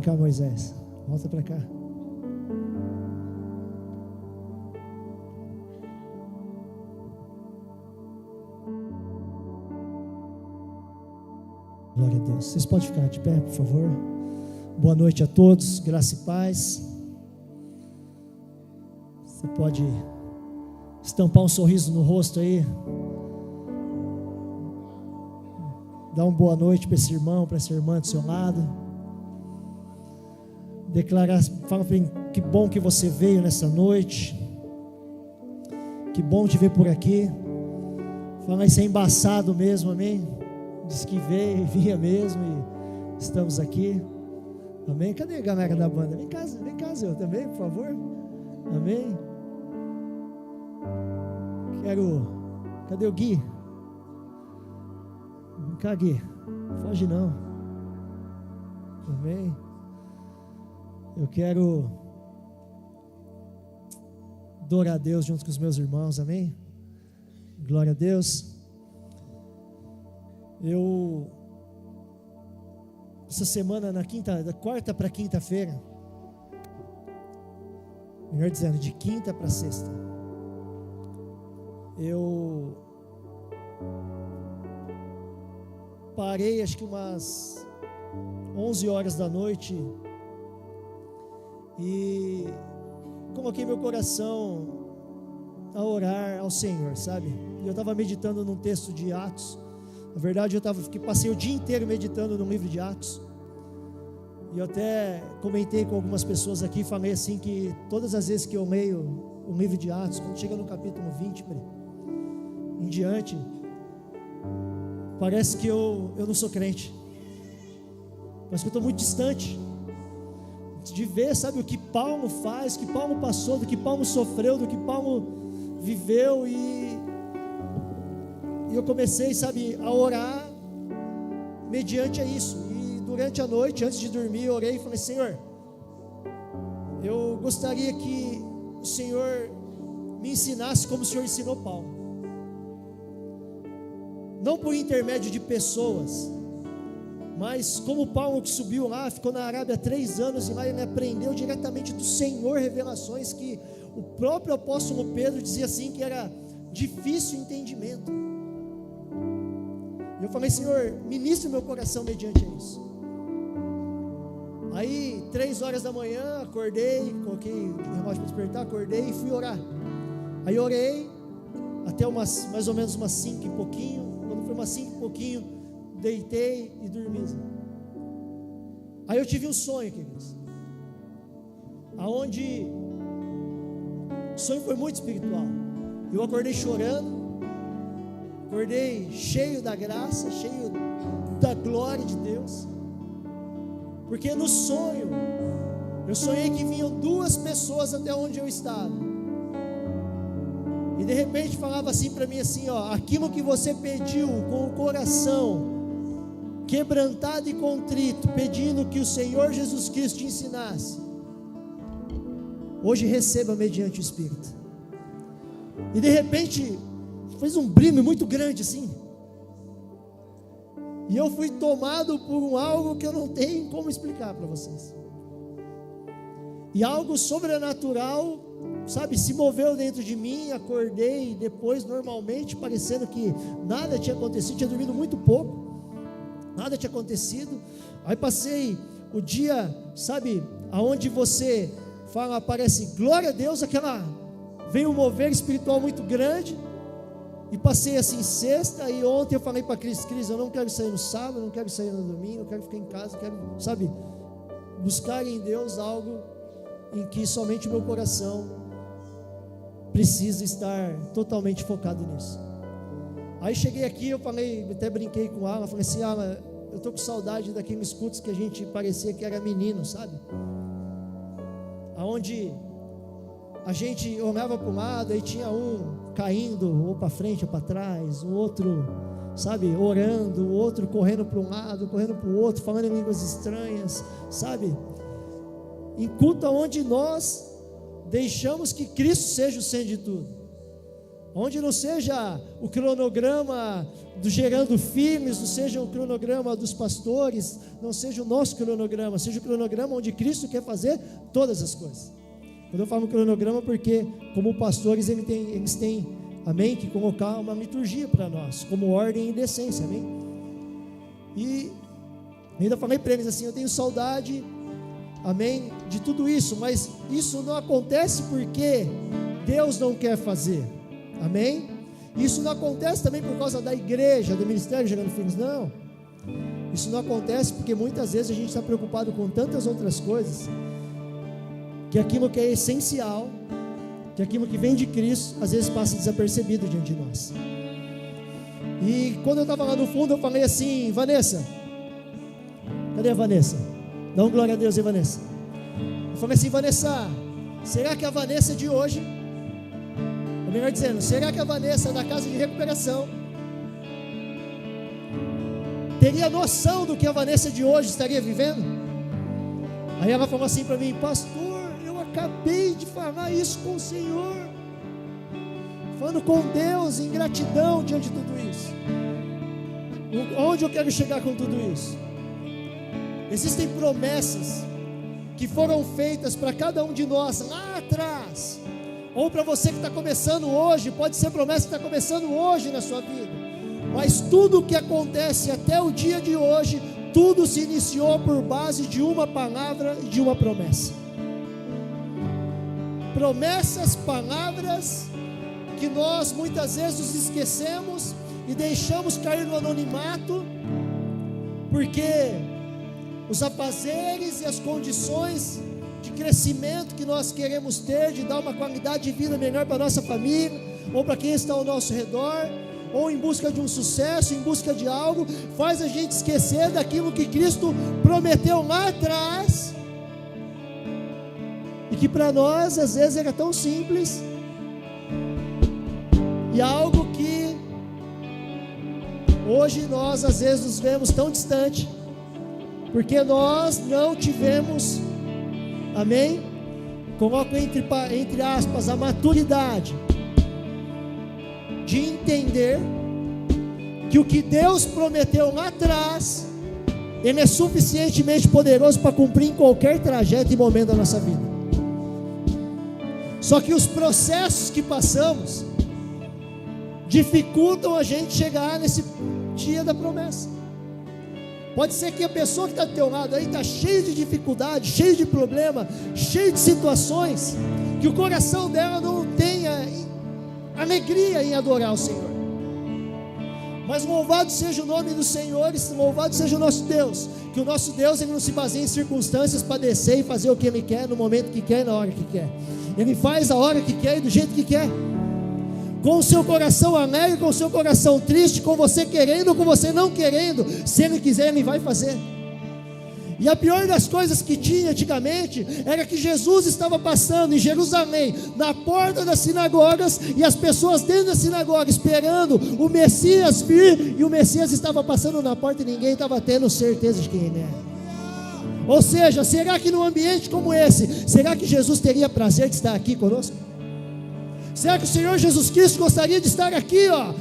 cá, Moisés. Volta para cá. Glória a Deus. Vocês podem ficar de pé, por favor. Boa noite a todos, graça e paz. Você pode estampar um sorriso no rosto aí. Dá uma boa noite para esse irmão, para essa irmã do seu lado. Declarar, fala para mim, que bom que você veio nessa noite. Que bom te ver por aqui. Fala, isso é embaçado mesmo, amém? Diz que veio, vinha mesmo e estamos aqui. Amém? Cadê a galera da banda? Vem cá, Zé, também, por favor. Amém? Cadê o Gui? Vem cá, Gui. Foge não. Amém? Eu quero adorar a Deus junto com os meus irmãos, amém? Glória a Deus. Essa semana, da quarta para quinta-feira, melhor dizendo, de quinta para sexta, eu parei acho que umas 11 horas da noite e coloquei meu coração a orar ao Senhor, sabe? E eu estava meditando num texto de Atos. Na verdade, passei o dia inteiro meditando no livro de Atos. E eu até comentei com algumas pessoas aqui, falei assim que todas as vezes que eu leio o livro de Atos, quando chega no capítulo 20 em diante, parece que eu não sou crente. Parece que eu estou muito distante de ver, sabe, o que Paulo faz, o que Paulo passou, do que Paulo sofreu, do que Paulo viveu. E eu comecei, sabe, a orar mediante a isso. E durante a noite, antes de dormir, eu orei e falei: Senhor, eu gostaria que o Senhor me ensinasse como o Senhor ensinou Paulo. Não por intermédio de pessoas, mas como Paulo, que subiu lá, ficou na Arábia 3 anos, e lá ele aprendeu diretamente do Senhor revelações que o próprio apóstolo Pedro dizia assim, que era difícil entendimento. E eu falei: Senhor, ministre meu coração mediante isso. Aí 3 horas da manhã, acordei, coloquei o relógio para despertar, acordei e fui orar. Aí orei até mais ou menos umas 5 e pouquinho. Quando foi umas 5 e pouquinho, deitei e dormi. Aí eu tive um sonho, queridos, aonde o sonho foi muito espiritual. Eu acordei chorando, acordei cheio da graça, cheio da glória de Deus, porque no sonho eu sonhei que vinham 2 pessoas até onde eu estava, e de repente falava assim para mim assim, ó: aquilo que você pediu com o coração quebrantado e contrito, pedindo que o Senhor Jesus Cristo te ensinasse, hoje receba mediante o Espírito. E de repente fez um brilho muito grande assim, e eu fui tomado por algo que eu não tenho como explicar para vocês, e algo sobrenatural, sabe, se moveu dentro de mim. Acordei depois normalmente, parecendo que nada tinha acontecido, tinha dormido muito pouco, nada tinha acontecido. Aí passei o dia, sabe, aonde você fala, parece glória a Deus, veio um mover espiritual muito grande. E passei assim sexta, e ontem eu falei para Cris: eu não quero sair no sábado, não quero sair no domingo, eu quero ficar em casa, quero, sabe, buscar em Deus algo em que somente o meu coração precisa estar totalmente focado nisso. Aí cheguei aqui, eu falei, até brinquei com ela, falei assim: eu tô com saudade daqueles cultos que a gente parecia que era menino, sabe, aonde a gente olhava para o lado, aí tinha um caindo ou para frente ou para trás, o outro, sabe, orando, o outro correndo para um lado, correndo para o outro, falando em línguas estranhas, sabe, em culto onde nós deixamos que Cristo seja o centro de tudo, onde não seja o cronograma do Gerando Firmes, não seja o cronograma dos pastores, não seja o nosso cronograma, seja o cronograma onde Cristo quer fazer todas as coisas. Quando eu falo cronograma, porque como pastores eles têm, amém, que colocar uma liturgia para nós, como ordem e decência, amém? E ainda falei para eles assim, eu tenho saudade, amém, de tudo isso, mas isso não acontece porque Deus não quer fazer, amém? Isso não acontece também por causa da igreja, do ministério Gerando Filhos, não. Isso não acontece porque muitas vezes a gente está preocupado com tantas outras coisas, que aquilo que é essencial, que aquilo que vem de Cristo, às vezes passa desapercebido diante de nós. E quando eu estava lá no fundo, eu falei assim, Vanessa, cadê a Vanessa? Dá um glória a Deus aí, Vanessa. Eu falei assim, Vanessa, será que a Vanessa de hoje, ou melhor dizendo, será que a Vanessa da casa de recuperação teria noção do que a Vanessa de hoje estaria vivendo? Aí ela falou assim para mim, pastor, eu acabei de falar isso com o Senhor, falando com Deus em gratidão diante de tudo isso. Onde eu quero chegar com tudo isso? Existem promessas que foram feitas para cada um de nós lá atrás, ou para você que está começando hoje, pode ser promessa que está começando hoje na sua vida, mas tudo o que acontece até o dia de hoje, tudo se iniciou por base de uma palavra e de uma promessa. Promessas, palavras que nós muitas vezes nos esquecemos e deixamos cair no anonimato, porque os afazeres e as condições de crescimento que nós queremos ter, de dar uma qualidade de vida melhor para a nossa família, ou para quem está ao nosso redor, ou em busca de um sucesso, em busca de algo, faz a gente esquecer daquilo que Cristo prometeu lá atrás, e que para nós às vezes era tão simples, e algo que hoje nós às vezes nos vemos tão distante, porque nós não tivemos, amém? Coloco entre aspas, a maturidade de entender que o que Deus prometeu lá atrás, Ele é suficientemente poderoso para cumprir em qualquer trajeto e momento da nossa vida. Só que os processos que passamos dificultam a gente chegar nesse dia da promessa. Pode ser que a pessoa que está do teu lado aí está cheia de dificuldade, cheia de problema, cheia de situações, que o coração dela não tenha alegria em adorar o Senhor. Mas louvado seja o nome do Senhor, e louvado seja o nosso Deus, que o nosso Deus Ele não se baseia em circunstâncias para descer e fazer o que Ele quer, no momento que quer e na hora que quer. Ele faz a hora que quer e do jeito que quer, com o seu coração alegre, com o seu coração triste, com você querendo ou com você não querendo. Se Ele quiser, Ele vai fazer. E a pior das coisas que tinha antigamente era que Jesus estava passando em Jerusalém, na porta das sinagogas, e as pessoas dentro da sinagoga esperando o Messias vir, e o Messias estava passando na porta e ninguém estava tendo certeza de quem Ele era. Ou seja, será que num ambiente como esse, será que Jesus teria prazer de estar aqui conosco? Será que o Senhor Jesus Cristo gostaria de estar aqui, ó,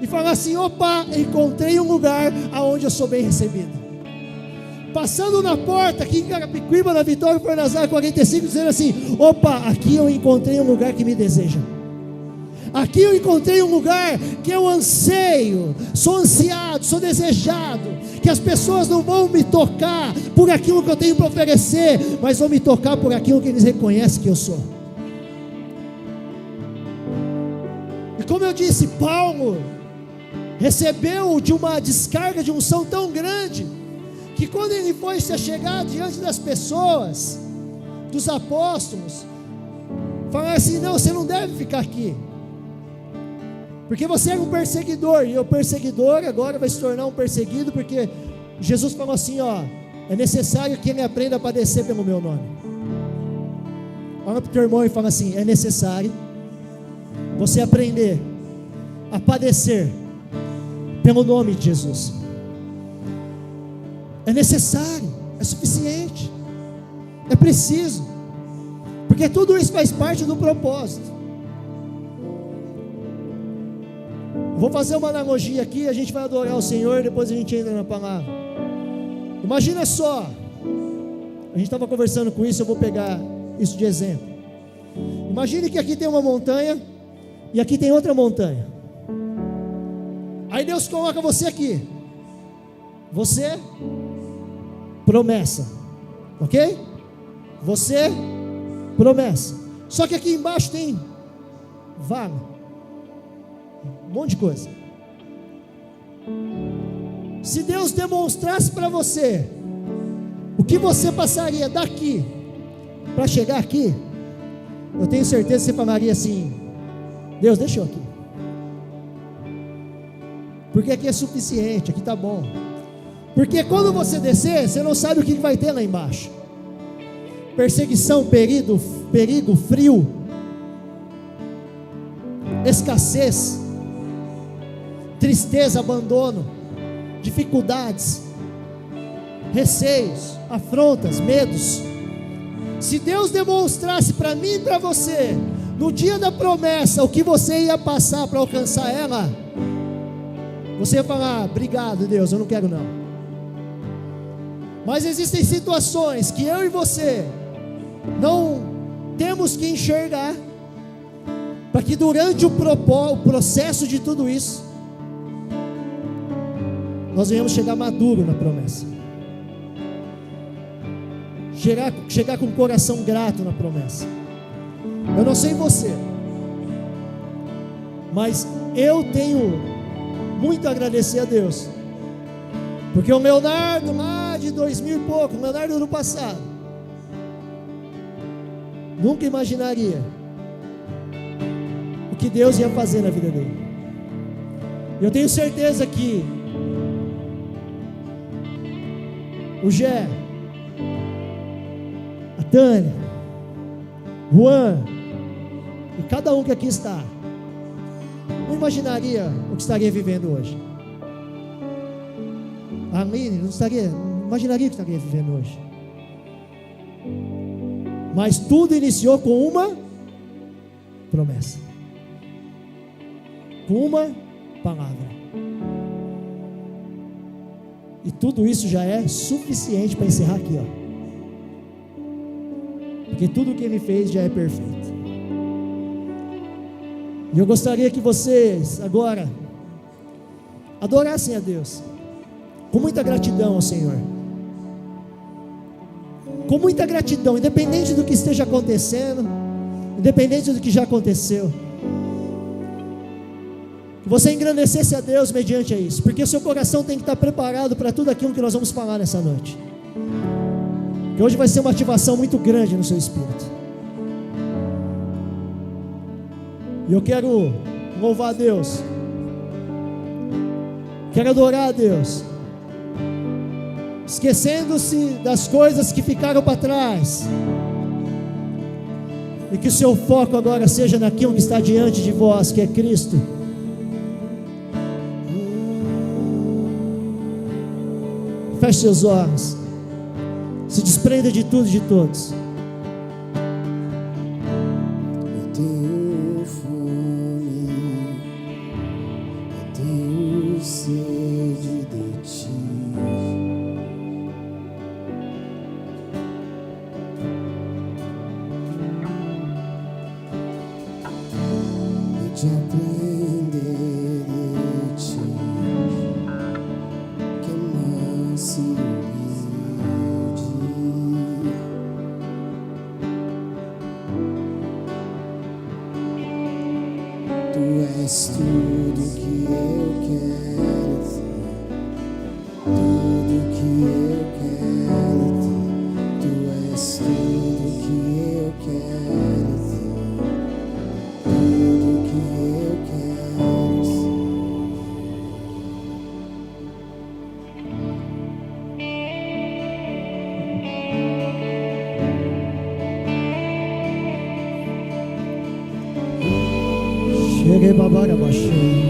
e falar assim, opa, encontrei um lugar aonde eu sou bem recebido? Passando na porta aqui em Carapicuíba, na Vitória Fornazar 45, dizendo assim, opa, aqui eu encontrei um lugar que me deseja. Aqui eu encontrei um lugar que eu anseio, sou ansiado, sou desejado, que as pessoas não vão me tocar por aquilo que eu tenho para oferecer, mas vão me tocar por aquilo que eles reconhecem que eu sou. E como eu disse, Paulo recebeu de uma descarga de unção tão grande, que quando ele foi se chegar diante das pessoas, dos apóstolos, falar assim, não, você não deve ficar aqui, porque você era um perseguidor, e o perseguidor agora vai se tornar um perseguido, porque Jesus falou assim, ó, é necessário que ele aprenda a padecer pelo meu nome. Olha para o teu irmão e fala assim, é necessário você aprender a padecer pelo nome de Jesus. É necessário, é suficiente, é preciso, porque tudo isso faz parte do propósito. Vou fazer uma analogia aqui, a gente vai adorar o Senhor, depois a gente entra na palavra. Imagina só, a gente estava conversando com isso, eu vou pegar isso de exemplo. Imagine que aqui tem uma montanha e aqui tem outra montanha. Aí Deus coloca você aqui. Você, promessa, ok? Você, promessa. Só que aqui embaixo tem vaga, um monte de coisa. Se Deus demonstrasse para você o que você passaria daqui para chegar aqui, eu tenho certeza que você falaria assim: Deus, deixa eu aqui, porque aqui é suficiente, aqui está bom. Porque quando você descer, você não sabe o que vai ter lá embaixo. Perseguição, perigo, frio, escassez, tristeza, abandono, dificuldades, receios, afrontas, medos. Se Deus demonstrasse para mim e para você, no dia da promessa, o que você ia passar para alcançar ela, você ia falar: obrigado, Deus, eu não quero não. Mas existem situações que eu e você não temos que enxergar, para que durante o processo de tudo isso, nós venhamos chegar maduro na promessa, chegar com o coração grato na promessa. Eu não sei você, mas eu tenho muito a agradecer a Deus, porque o Leonardo lá de 2000 e pouco, o Leonardo do passado, nunca imaginaria o que Deus ia fazer na vida dele. Eu tenho certeza que o Gé, a Tânia, Juan e cada um que aqui está, não imaginaria o que estaria vivendo hoje. A Aline não imaginaria o que estaria vivendo hoje. Mas tudo iniciou com uma promessa, com uma palavra. E tudo isso já é suficiente para encerrar aqui, ó. Porque tudo que Ele fez já é perfeito. E eu gostaria que vocês agora adorassem a Deus com muita gratidão ao Senhor. Com muita gratidão, independente do que esteja acontecendo, independente do que já aconteceu. Que você engrandecesse a Deus mediante isso, porque o seu coração tem que estar preparado para tudo aquilo que nós vamos falar nessa noite. Que hoje vai ser uma ativação muito grande no seu espírito. E eu quero louvar a Deus, quero adorar a Deus, esquecendo-se das coisas que ficaram para trás, e que o seu foco agora seja naquilo que está diante de vós, que é Cristo. Feche seus olhos, se desprenda de tudo e de todos. Eu tenho fome, eu tenho sede de ti. De aprender de ti, que é manso e humilde. Tu és tudo que eu quero ter, tudo que eu quero ter. Tu és tudo que eu quero ter. Tudo que eu quero ser. Cheguei babara baixei.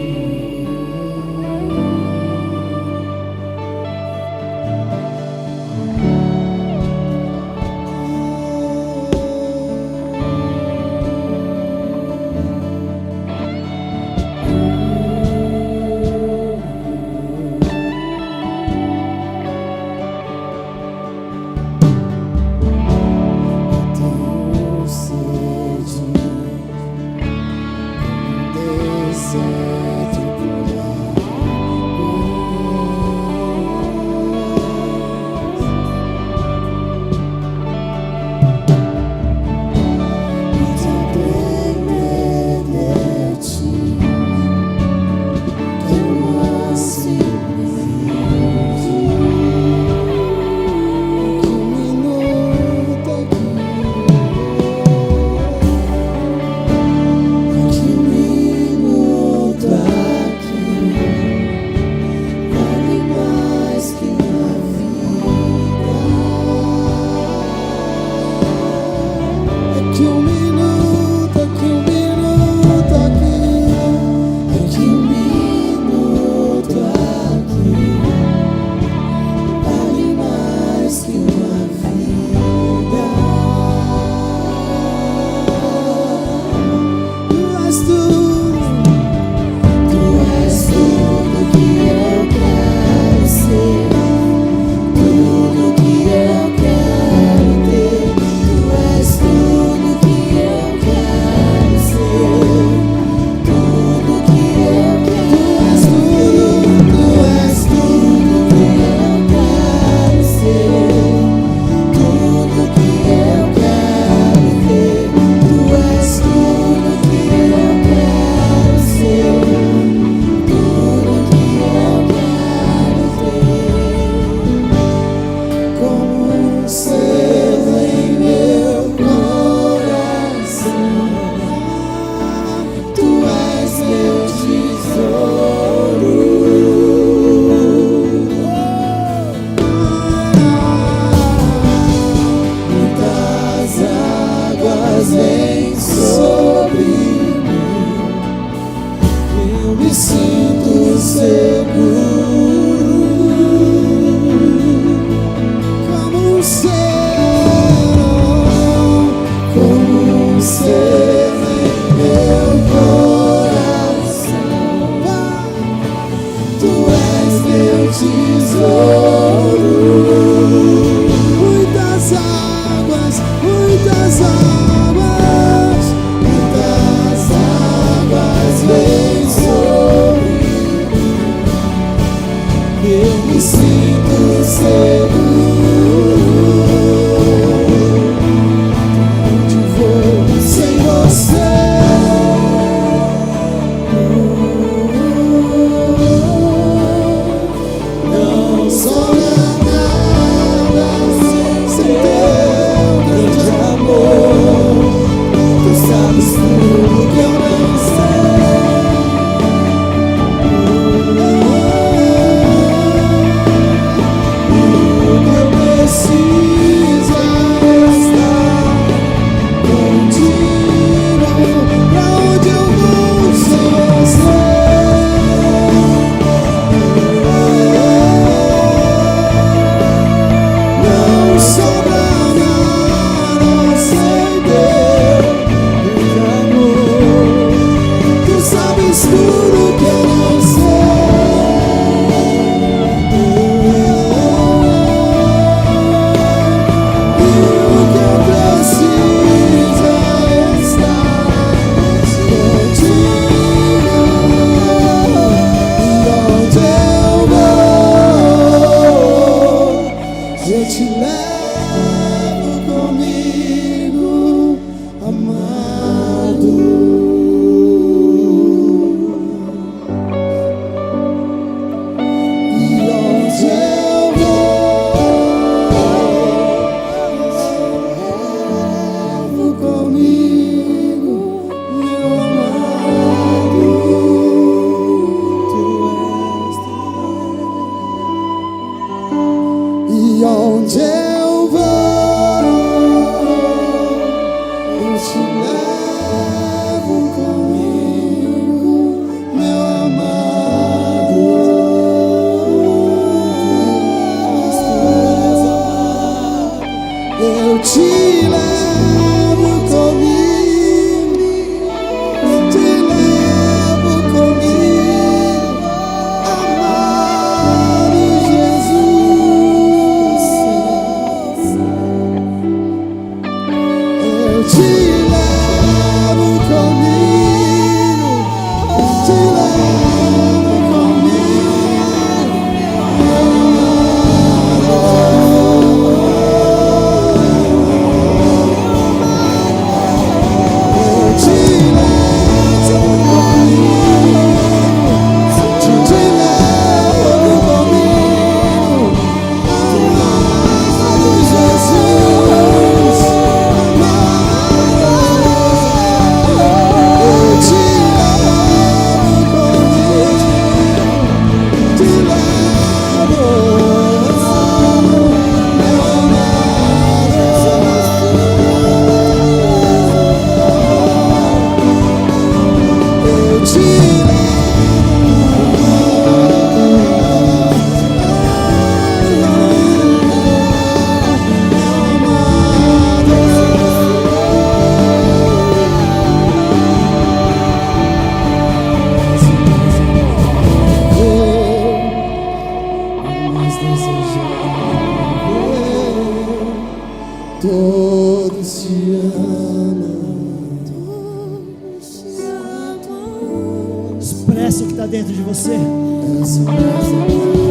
Expressa o que está dentro de você.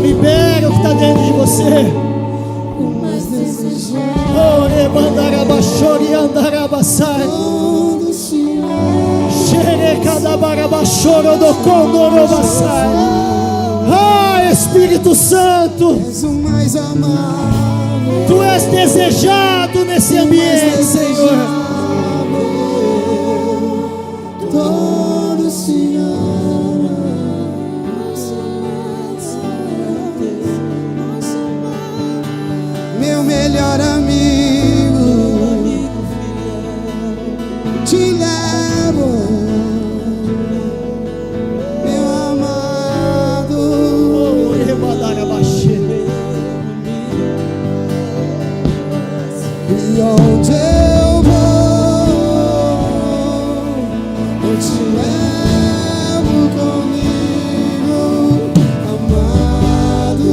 Libera o que está dentro de você. Ah, Espírito Santo, Tu és desejado nesse ambiente, Senhor. Todos te amam. Meu melhor amigo, te levo, meu amado. E onde eu vou, eu te levo comigo, amado.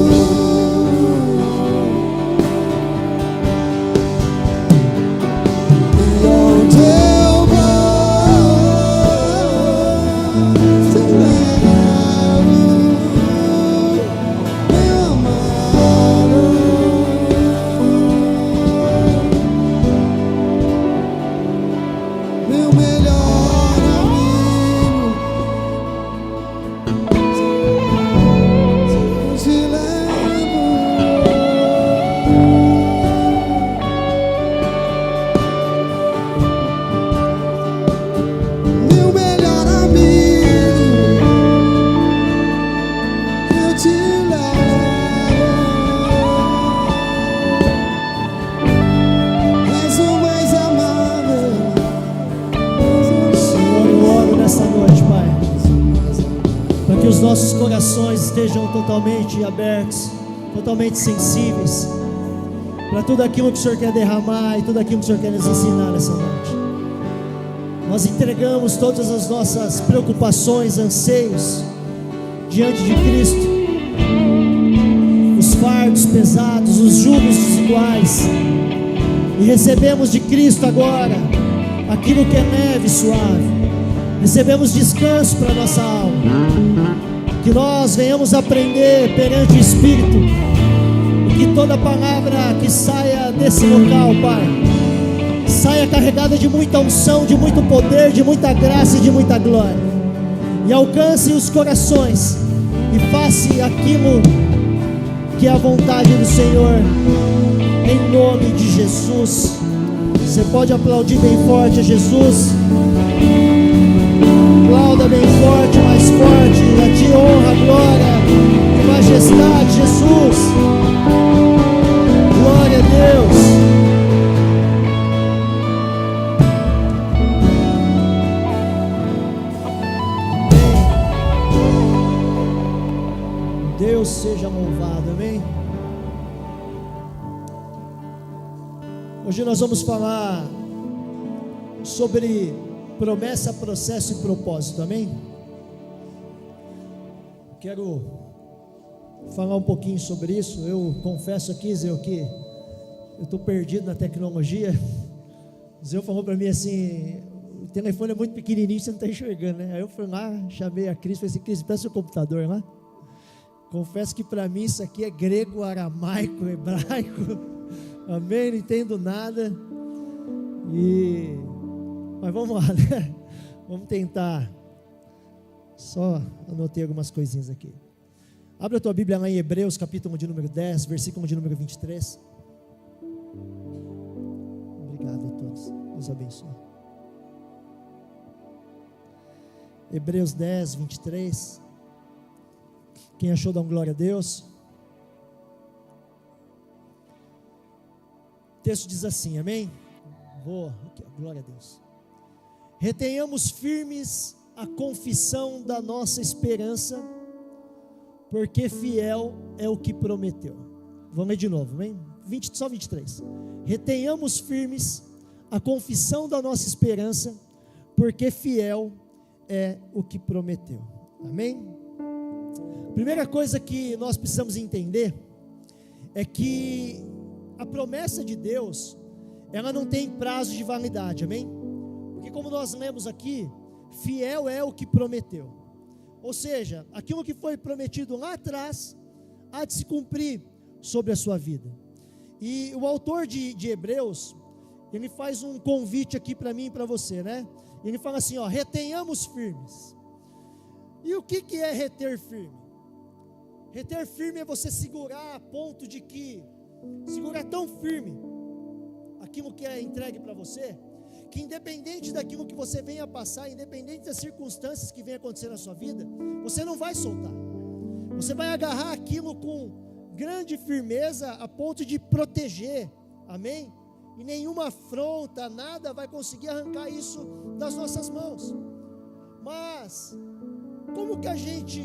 E onde eu vou, te levo, meu amado. Meu melhor amigo, te levo. Meu melhor amigo, eu te levo. És o mais amável. Senhor, eu oro nessa noite, Pai, para que os nossos corações estejam totalmente abertos, totalmente sensíveis para tudo aquilo que o Senhor quer derramar e tudo aquilo que o Senhor quer nos ensinar nessa noite. Nós entregamos todas as nossas preocupações, anseios diante de Cristo, os fardos pesados, os jugos desiguais, e recebemos de Cristo agora aquilo que é leve e suave. Recebemos descanso para nossa alma, que nós venhamos aprender perante o Espírito, e que toda palavra que saia desse local, Pai, saia carregada de muita unção, de muito poder, de muita graça e de muita glória, e alcance os corações e faça aquilo que é a vontade do Senhor, em nome de Jesus. Você pode aplaudir bem forte a Jesus. Aplauda bem forte, mais forte. A ti honra, glória e majestade, Jesus. Glória a Deus. Deus seja louvado, amém? Hoje nós vamos falar sobre promessa, processo e propósito, amém? Quero falar um pouquinho sobre isso. Eu confesso aqui, Zé, que eu estou perdido na tecnologia. O Zé falou para mim assim: o telefone é muito pequenininho, você não está enxergando, né? Aí eu fui lá, chamei a Cris, falei assim: Cris, peça o computador lá. Confesso que para mim isso aqui é grego, aramaico, hebraico, amém, não entendo nada, mas vamos lá, né? Vamos tentar. Só anotei algumas coisinhas aqui. Abre a tua Bíblia lá em Hebreus, capítulo de número 10, versículo de número 23. Obrigado a todos, Deus abençoe. Hebreus 10, 23. Quem achou, dá um glória a Deus. O texto diz assim, amém? Glória a Deus. Retenhamos firmes a confissão da nossa esperança, porque fiel é o que prometeu. Vamos ler de novo, amém? Só 23. Retenhamos firmes a confissão da nossa esperança, porque fiel é o que prometeu. Amém? Primeira coisa que nós precisamos entender é que a promessa de Deus, ela não tem prazo de validade, amém? Porque como nós lemos aqui, fiel é o que prometeu. Ou seja, aquilo que foi prometido lá atrás, há de se cumprir sobre a sua vida. E o autor de Hebreus, ele faz um convite aqui para mim e para você, né? Ele fala assim, ó, retenhamos firmes. E o que é reter firme? Reter firme é você segurar a ponto de que, segurar tão firme aquilo que é entregue para você, que independente daquilo que você venha passar, independente das circunstâncias que venham acontecer na sua vida, você não vai soltar. Você vai agarrar aquilo com grande firmeza a ponto de proteger, amém? E nenhuma afronta, nada vai conseguir arrancar isso das nossas mãos. Mas como que a gente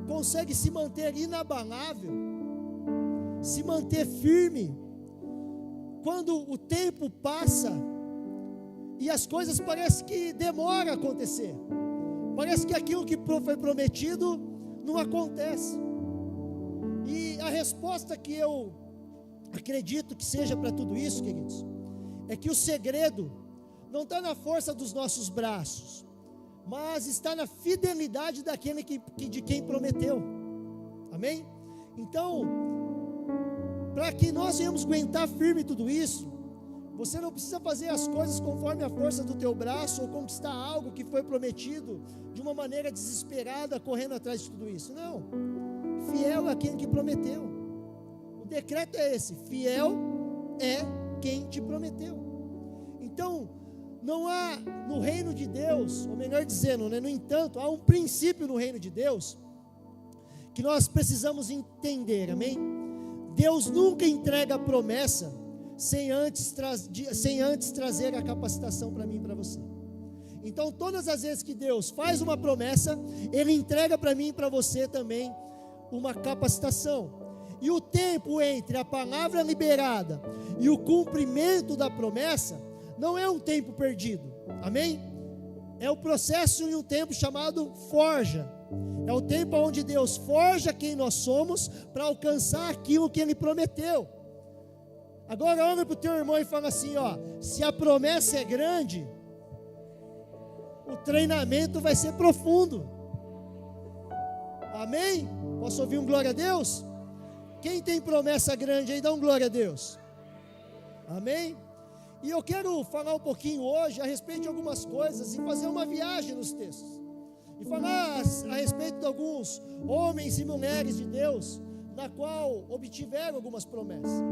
consegue se manter inabalável, se manter firme, quando o tempo passa e as coisas parecem que demoram a acontecer? Parece que aquilo que foi prometido não acontece. E a resposta que eu acredito que seja para tudo isso, queridos, é que o segredo não está na força dos nossos braços, mas está na fidelidade daquele de quem prometeu, amém? Então, para que nós venhamos aguentar firme tudo isso, você não precisa fazer as coisas conforme a força do teu braço, ou conquistar algo que foi prometido de uma maneira desesperada, correndo atrás de tudo isso, não. Fiel é aquele que prometeu. O decreto é esse: fiel é quem te prometeu. Então, não há no reino de Deus, ou melhor dizendo, né, no entanto, há um princípio no reino de Deus que nós precisamos entender, amém? Deus nunca entrega a promessa sem antes trazer a capacitação para mim e para você. Então, todas as vezes que Deus faz uma promessa, Ele entrega para mim e para você também uma capacitação. E o tempo entre a palavra liberada e o cumprimento da promessa não é um tempo perdido, amém? É o processo em um tempo chamado forja. É o tempo onde Deus forja quem nós somos para alcançar aquilo que Ele prometeu. Agora olha para o teu irmão e fala assim, ó: se a promessa é grande, o treinamento vai ser profundo. Amém? Posso ouvir um glória a Deus? Quem tem promessa grande aí, dá um glória a Deus. Amém? E eu quero falar um pouquinho hoje a respeito de algumas coisas e fazer uma viagem nos textos. E falar a respeito de alguns homens e mulheres de Deus, na qual obtiveram algumas promessas.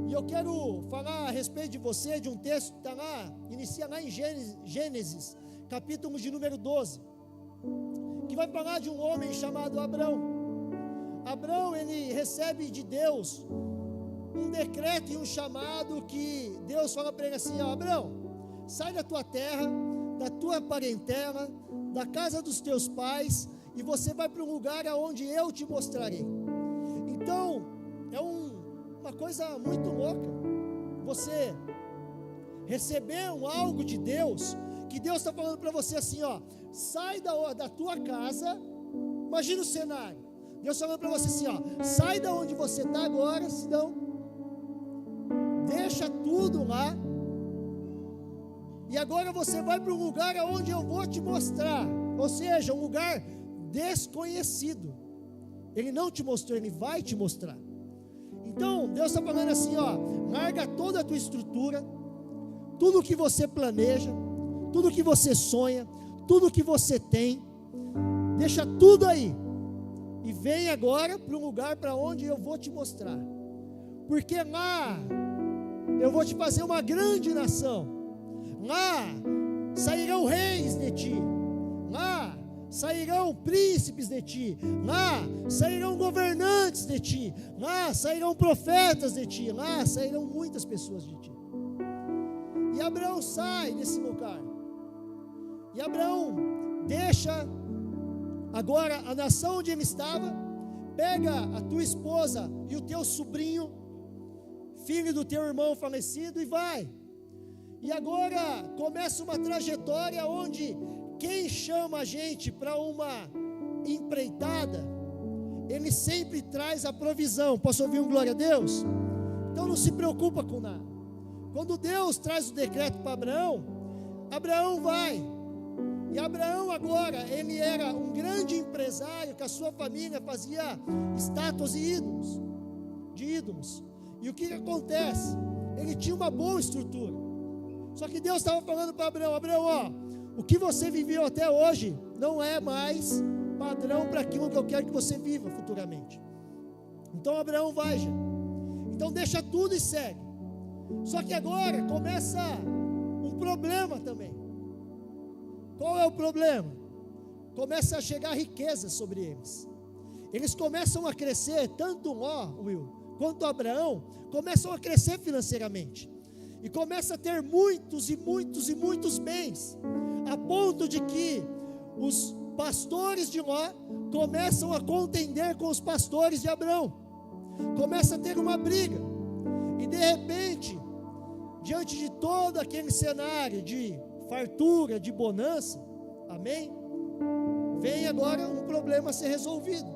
E eu quero falar a respeito de você, de um texto que está lá, inicia lá em Gênesis, capítulo de número 12, que vai falar de um homem chamado Abrão. Abrão, ele recebe de Deus um decreto e um chamado que Deus fala para ele assim: ó, Abrão, sai da tua terra, da tua parentela, da casa dos teus pais, e você vai para um lugar aonde eu te mostrarei. Então, é uma coisa muito louca, você receber algo de Deus, que Deus está falando para você assim, ó, sai da tua casa. Imagina o cenário, Deus falando para você assim, ó, sai da onde você está agora, senão, deixa tudo lá, e agora você vai para um lugar aonde eu vou te mostrar, ou seja, um lugar desconhecido. Ele não te mostrou, Ele vai te mostrar. Então, Deus está falando assim, ó, larga toda a tua estrutura, tudo que você planeja, tudo que você sonha, tudo que você tem, deixa tudo aí, e vem agora para um lugar para onde eu vou te mostrar, porque lá, eu vou te fazer uma grande nação, lá, sairão reis de ti, lá, sairão príncipes de ti, lá sairão governantes de ti, lá sairão profetas de ti, lá sairão muitas pessoas de ti. E Abraão sai desse lugar, e Abraão deixa agora a nação onde ele estava, pega a tua esposa e o teu sobrinho, filho do teu irmão falecido, e vai. E agora começa uma trajetória onde quem chama a gente para uma empreitada, ele sempre traz a provisão. Posso ouvir um glória a Deus? Então não se preocupa com nada. Quando Deus traz o decreto para Abraão, Abraão vai. E Abraão agora, ele era um grande empresário, que a sua família fazia estátuas e ídolos. E o que acontece? Ele tinha uma boa estrutura. Só que Deus estava falando para Abraão, Abraão, ó, o que você viveu até hoje não é mais padrão para aquilo que eu quero que você viva futuramente. Então Abraão vai já. Então deixa tudo e segue. Só que agora começa um problema também. Qual é o problema? Começa a chegar riqueza sobre eles. Eles começam a crescer, tanto Ló, Will, quanto Abraão, começam a crescer financeiramente. E começa a ter muitos e muitos e muitos bens, a ponto de que os pastores de Ló começam a contender com os pastores de Abraão, começa a ter uma briga, e de repente, diante de todo aquele cenário de fartura, de bonança, amém? Vem agora um problema a ser resolvido,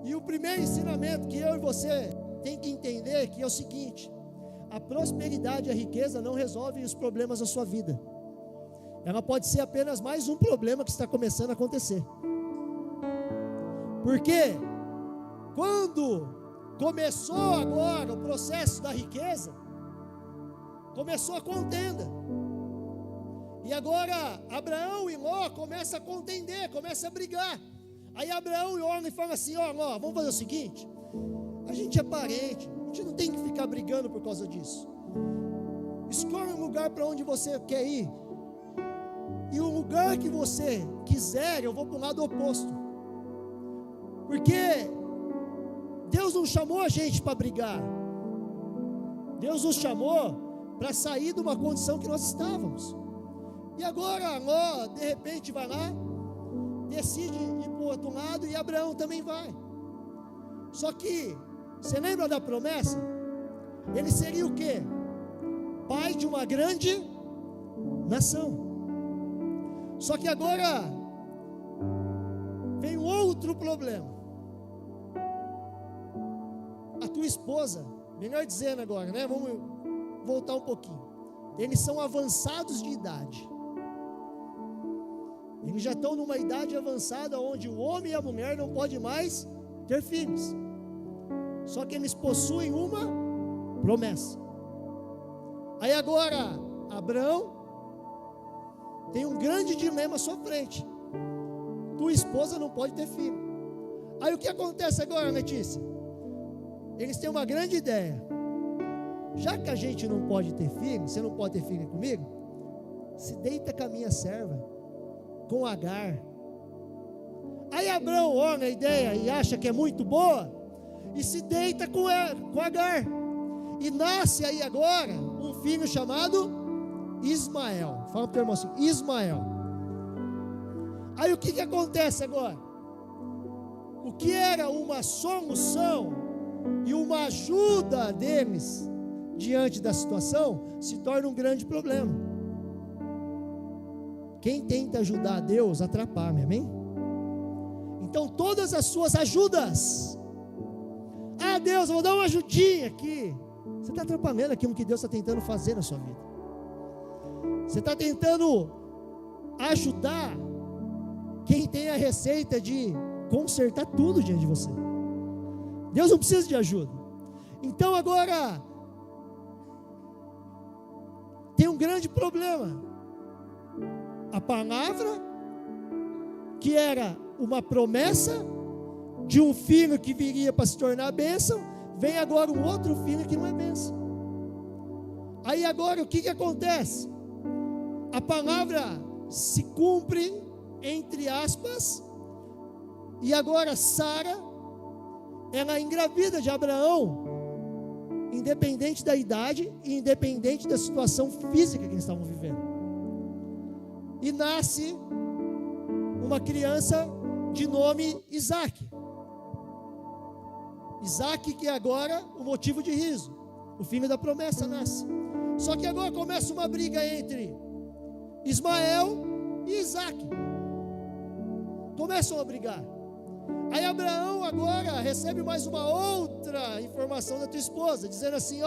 e o primeiro ensinamento que eu e você tem que entender que é o seguinte: a prosperidade e a riqueza não resolvem os problemas da sua vida. Ela pode ser apenas mais um problema que está começando a acontecer. Porque quando começou agora o processo da riqueza, começou a contenda. E agora Abraão e Ló começam a contender, começam a brigar. Aí Abraão e Ló falam assim: ó, Ló, vamos fazer o seguinte, a gente é parente, a gente não tem que ficar brigando por causa disso. Escolhe um lugar para onde você quer ir, e o lugar que você quiser, eu vou para o lado oposto, porque Deus não chamou a gente para brigar, Deus nos chamou para sair de uma condição que nós estávamos. E agora Ló de repente vai lá, decide ir para o outro lado, e Abraão também vai. Só que você lembra da promessa? Ele seria o quê? Pai de uma grande nação. Só que agora vem outro problema. A tua esposa, melhor dizendo agora, né? Vamos voltar um pouquinho. Eles são avançados de idade. Eles já estão numa idade avançada onde o homem e a mulher não podem mais ter filhos. Só que eles possuem uma promessa. Aí agora, Abraão tem um grande dilema à sua frente. Tua esposa não pode ter filho. Aí o que acontece agora, Letícia? Eles têm uma grande ideia. Já que a gente não pode ter filho, você não pode ter filho comigo, se deita com a minha serva, com Agar. Aí Abraão olha a ideia e acha que é muito boa, e se deita com Agar. E nasce aí agora um filho chamado Ismael. Fala para o teu irmão assim, Ismael. Aí o que acontece agora? O que era uma solução e uma ajuda deles diante da situação, se torna um grande problema. Quem tenta ajudar a Deus, atrapalha, amém? Então todas as suas ajudas, Deus, eu vou dar uma ajudinha aqui, você está atrapalhando aquilo que Deus está tentando fazer na sua vida. Você está tentando ajudar quem tem a receita de consertar tudo diante de você. Deus não precisa de ajuda. Então agora tem um grande problema. A palavra, que era uma promessa de um filho que viria para se tornar bênção, vem agora um outro filho que não é bênção. Aí agora o que acontece? A palavra se cumpre, entre aspas, e agora Sara, ela engravida de Abraão, independente da idade e independente da situação física que eles estavam vivendo. E nasce uma criança de nome Isaac. Isaac, que é agora o motivo de riso, o filho da promessa nasce. Só que agora começa uma briga entre Ismael e Isaac. Começam a brigar. Aí Abraão agora recebe mais uma outra informação da tua esposa, dizendo assim,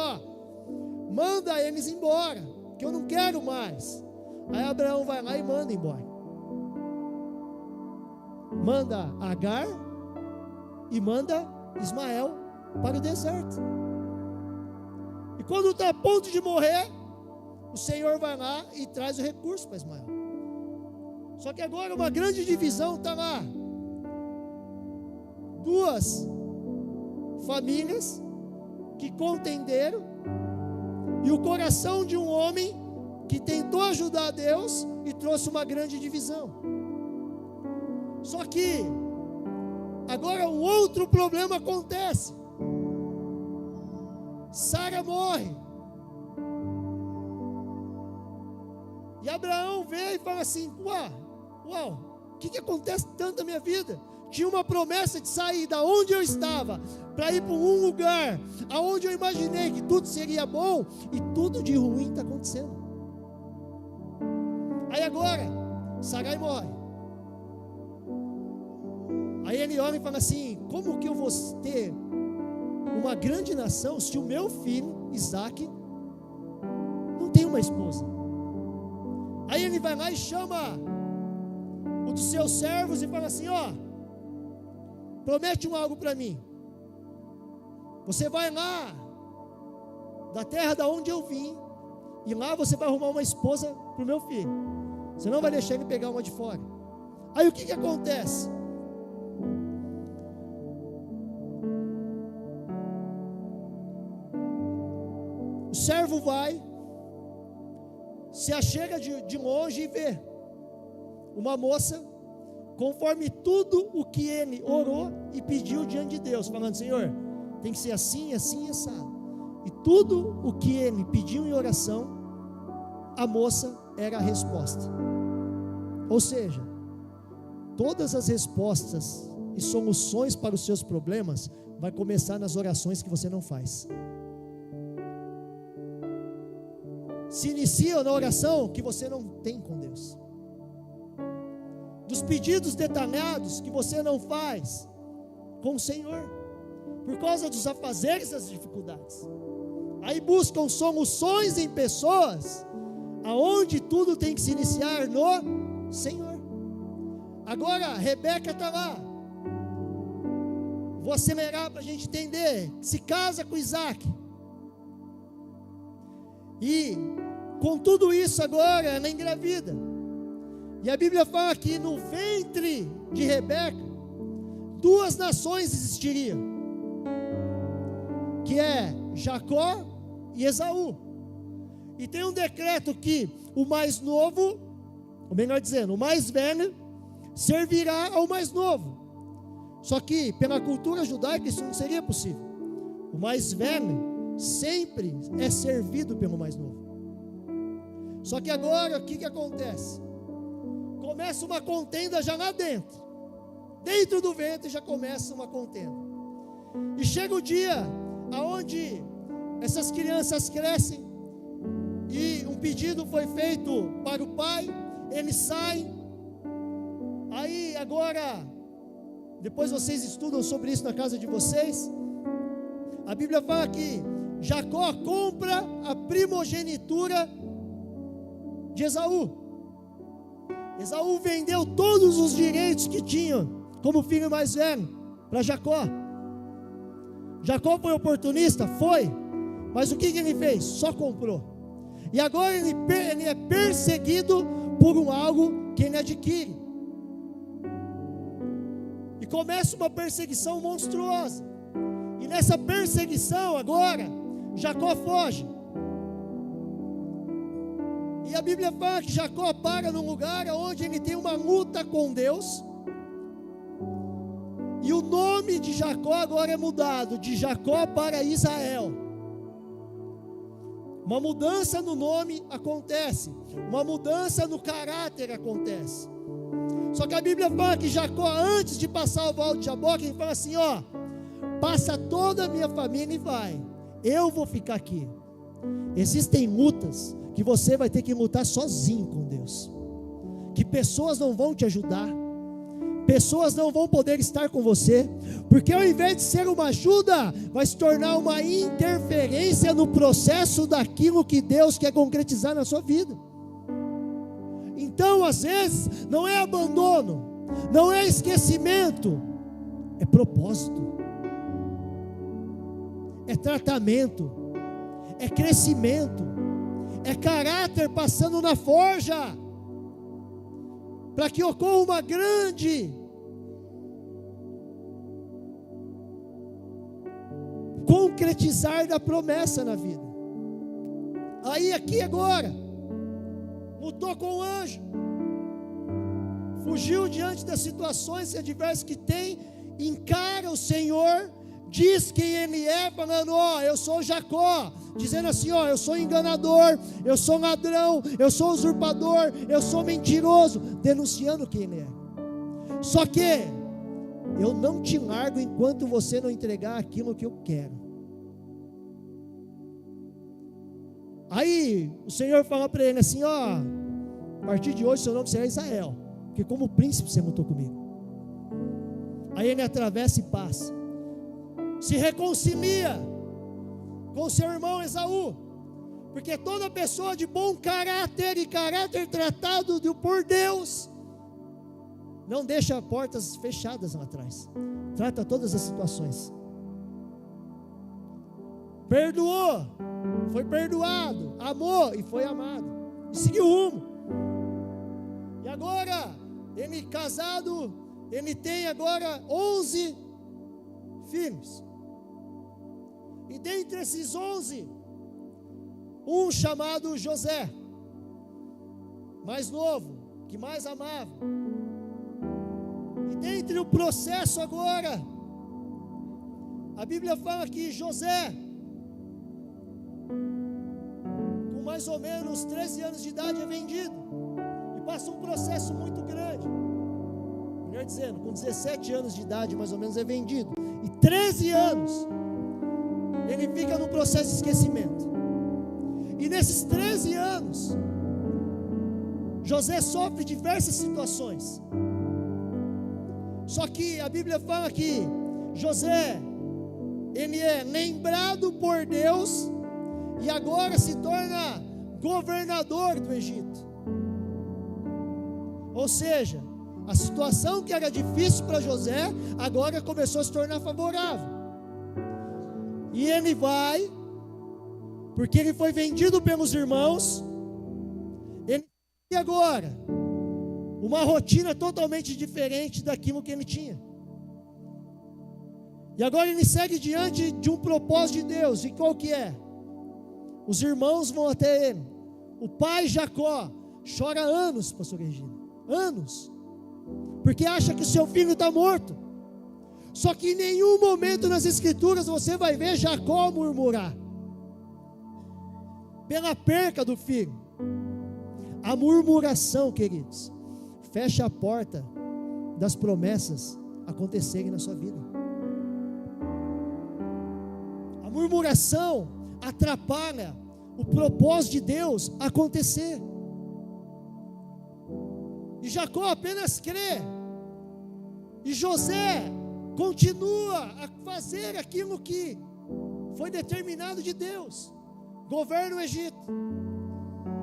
manda eles embora, que eu não quero mais. Aí Abraão vai lá e manda embora. Manda Agar e manda Ismael para o deserto. E quando está a ponto de morrer, o Senhor vai lá e traz o recurso para Ismael. Só que agora uma grande divisão está lá. Duas famílias que contenderam, e o coração de um homem que tentou ajudar a Deus e trouxe uma grande divisão. Só que agora um outro problema acontece. Sara morre. E Abraão vê e fala assim, o que acontece tanto na minha vida? Tinha uma promessa de sair da onde eu estava para ir para um lugar aonde eu imaginei que tudo seria bom, e tudo de ruim está acontecendo. Aí agora Sarai morre. Aí ele olha e fala assim, como que eu vou ter uma grande nação se o meu filho Isaac não tem uma esposa? Aí ele vai lá e chama um dos seus servos e fala assim, promete algo para mim. Você vai lá da terra da onde eu vim, e lá você vai arrumar uma esposa para o meu filho. Você não vai deixar ele pegar uma de fora. Aí o que acontece? O servo vai, se achega de longe e vê uma moça, conforme tudo o que ele orou e pediu diante de Deus, falando, Senhor, tem que ser assim, assim, assado. E tudo o que ele pediu em oração, a moça era a resposta. Ou seja, todas as respostas e soluções para os seus problemas vai começar nas orações que você não faz. Se inicia na oração que você não tem com Deus, dos pedidos detalhados que você não faz com o Senhor, por causa dos afazeres das dificuldades. Aí buscam soluções em pessoas, aonde tudo tem que se iniciar no Senhor. Agora Rebeca está lá. Vou acelerar para a gente entender. Se casa com Isaac. E com tudo isso agora ela engravida. E a Bíblia fala que no ventre de Rebeca 2 nações existiriam, que é Jacó e Esaú. E tem um decreto que o mais novo, ou melhor dizendo, o mais velho servirá ao mais novo. Só que pela cultura judaica isso não seria possível. O mais velho sempre é servido pelo mais novo. Só que agora o que acontece? Começa uma contenda já lá dentro. Dentro do ventre já começa uma contenda. E chega o dia aonde essas crianças crescem e um pedido foi feito para o pai, eles saem. Aí agora, depois vocês estudam sobre isso na casa de vocês. A Bíblia fala que Jacó compra a primogenitura de Esaú. Esaú vendeu todos os direitos que tinha como filho mais velho para Jacó. Jacó foi oportunista? Foi. Mas o que ele fez? Só comprou. E agora ele é perseguido por algo que ele adquire. E começa uma perseguição monstruosa. E nessa perseguição agora, Jacó foge. E a Bíblia fala que Jacó para num lugar onde ele tem uma luta com Deus. E o nome de Jacó agora é mudado, de Jacó para Israel. Uma mudança no nome acontece, uma mudança no caráter acontece. Só que a Bíblia fala que Jacó, antes de passar o val de Jaboque, ele fala assim: ó, passa toda a minha família e vai, eu vou ficar aqui. Existem lutas que você vai ter que lutar sozinho com Deus, que pessoas não vão te ajudar, pessoas não vão poder estar com você, porque ao invés de ser uma ajuda, vai se tornar uma interferência no processo daquilo que Deus quer concretizar na sua vida. Então às vezes não é abandono, não é esquecimento, é propósito, é tratamento, é crescimento, é caráter passando na forja, para que ocorra uma grande concretizar da promessa na vida. Aí aqui agora, lutou com o anjo, fugiu diante das situações adversas que tem, encara o Senhor, diz quem ele é, falando: ó, eu sou Jacó, dizendo assim: ó, eu sou enganador, eu sou ladrão, eu sou usurpador, eu sou mentiroso, denunciando quem ele é. Só que eu não te largo enquanto você não entregar aquilo que eu quero. Aí o Senhor fala para ele assim: ó, a partir de hoje seu nome será Israel, porque como príncipe você lutou comigo. Aí ele atravessa e passa, se reconcilia com seu irmão Esaú, porque toda pessoa de bom caráter e caráter tratado por Deus não deixa portas fechadas lá atrás, trata todas as situações. Perdoou, foi perdoado, amou e foi amado, e seguiu rumo. E agora ele casado, ele tem agora 11 filhos. E dentre esses 11, um chamado José, mais novo, que mais amava. E dentre o processo agora, a Bíblia fala que José, com mais ou menos 13 anos de idade, é vendido. E passa um processo muito grande. Melhor dizendo, com 17 anos de idade, mais ou menos, é vendido. E 13 anos ele fica num processo de esquecimento. E nesses 13 anos José sofre diversas situações. Só que a Bíblia fala que José, ele é lembrado por Deus e agora se torna governador do Egito. Ou seja, a situação que era difícil para José agora começou a se tornar favorável. E ele vai Porque ele foi vendido pelos irmãos. Ele tem agora uma rotina totalmente diferente daquilo que ele tinha. E agora ele segue diante de um propósito de Deus. E qual que é? Os irmãos vão até ele. O pai Jacó chora anos, pastor Regina, anos, porque acha que o seu filho está morto. Só que em nenhum momento nas escrituras você vai ver Jacó murmurar pela perca do filho. A murmuração, queridos, fecha a porta das promessas acontecerem na sua vida. A murmuração atrapalha o propósito de Deus acontecer. E Jacó apenas crê, e José continua a fazer aquilo que foi determinado de Deus. Governa o Egito,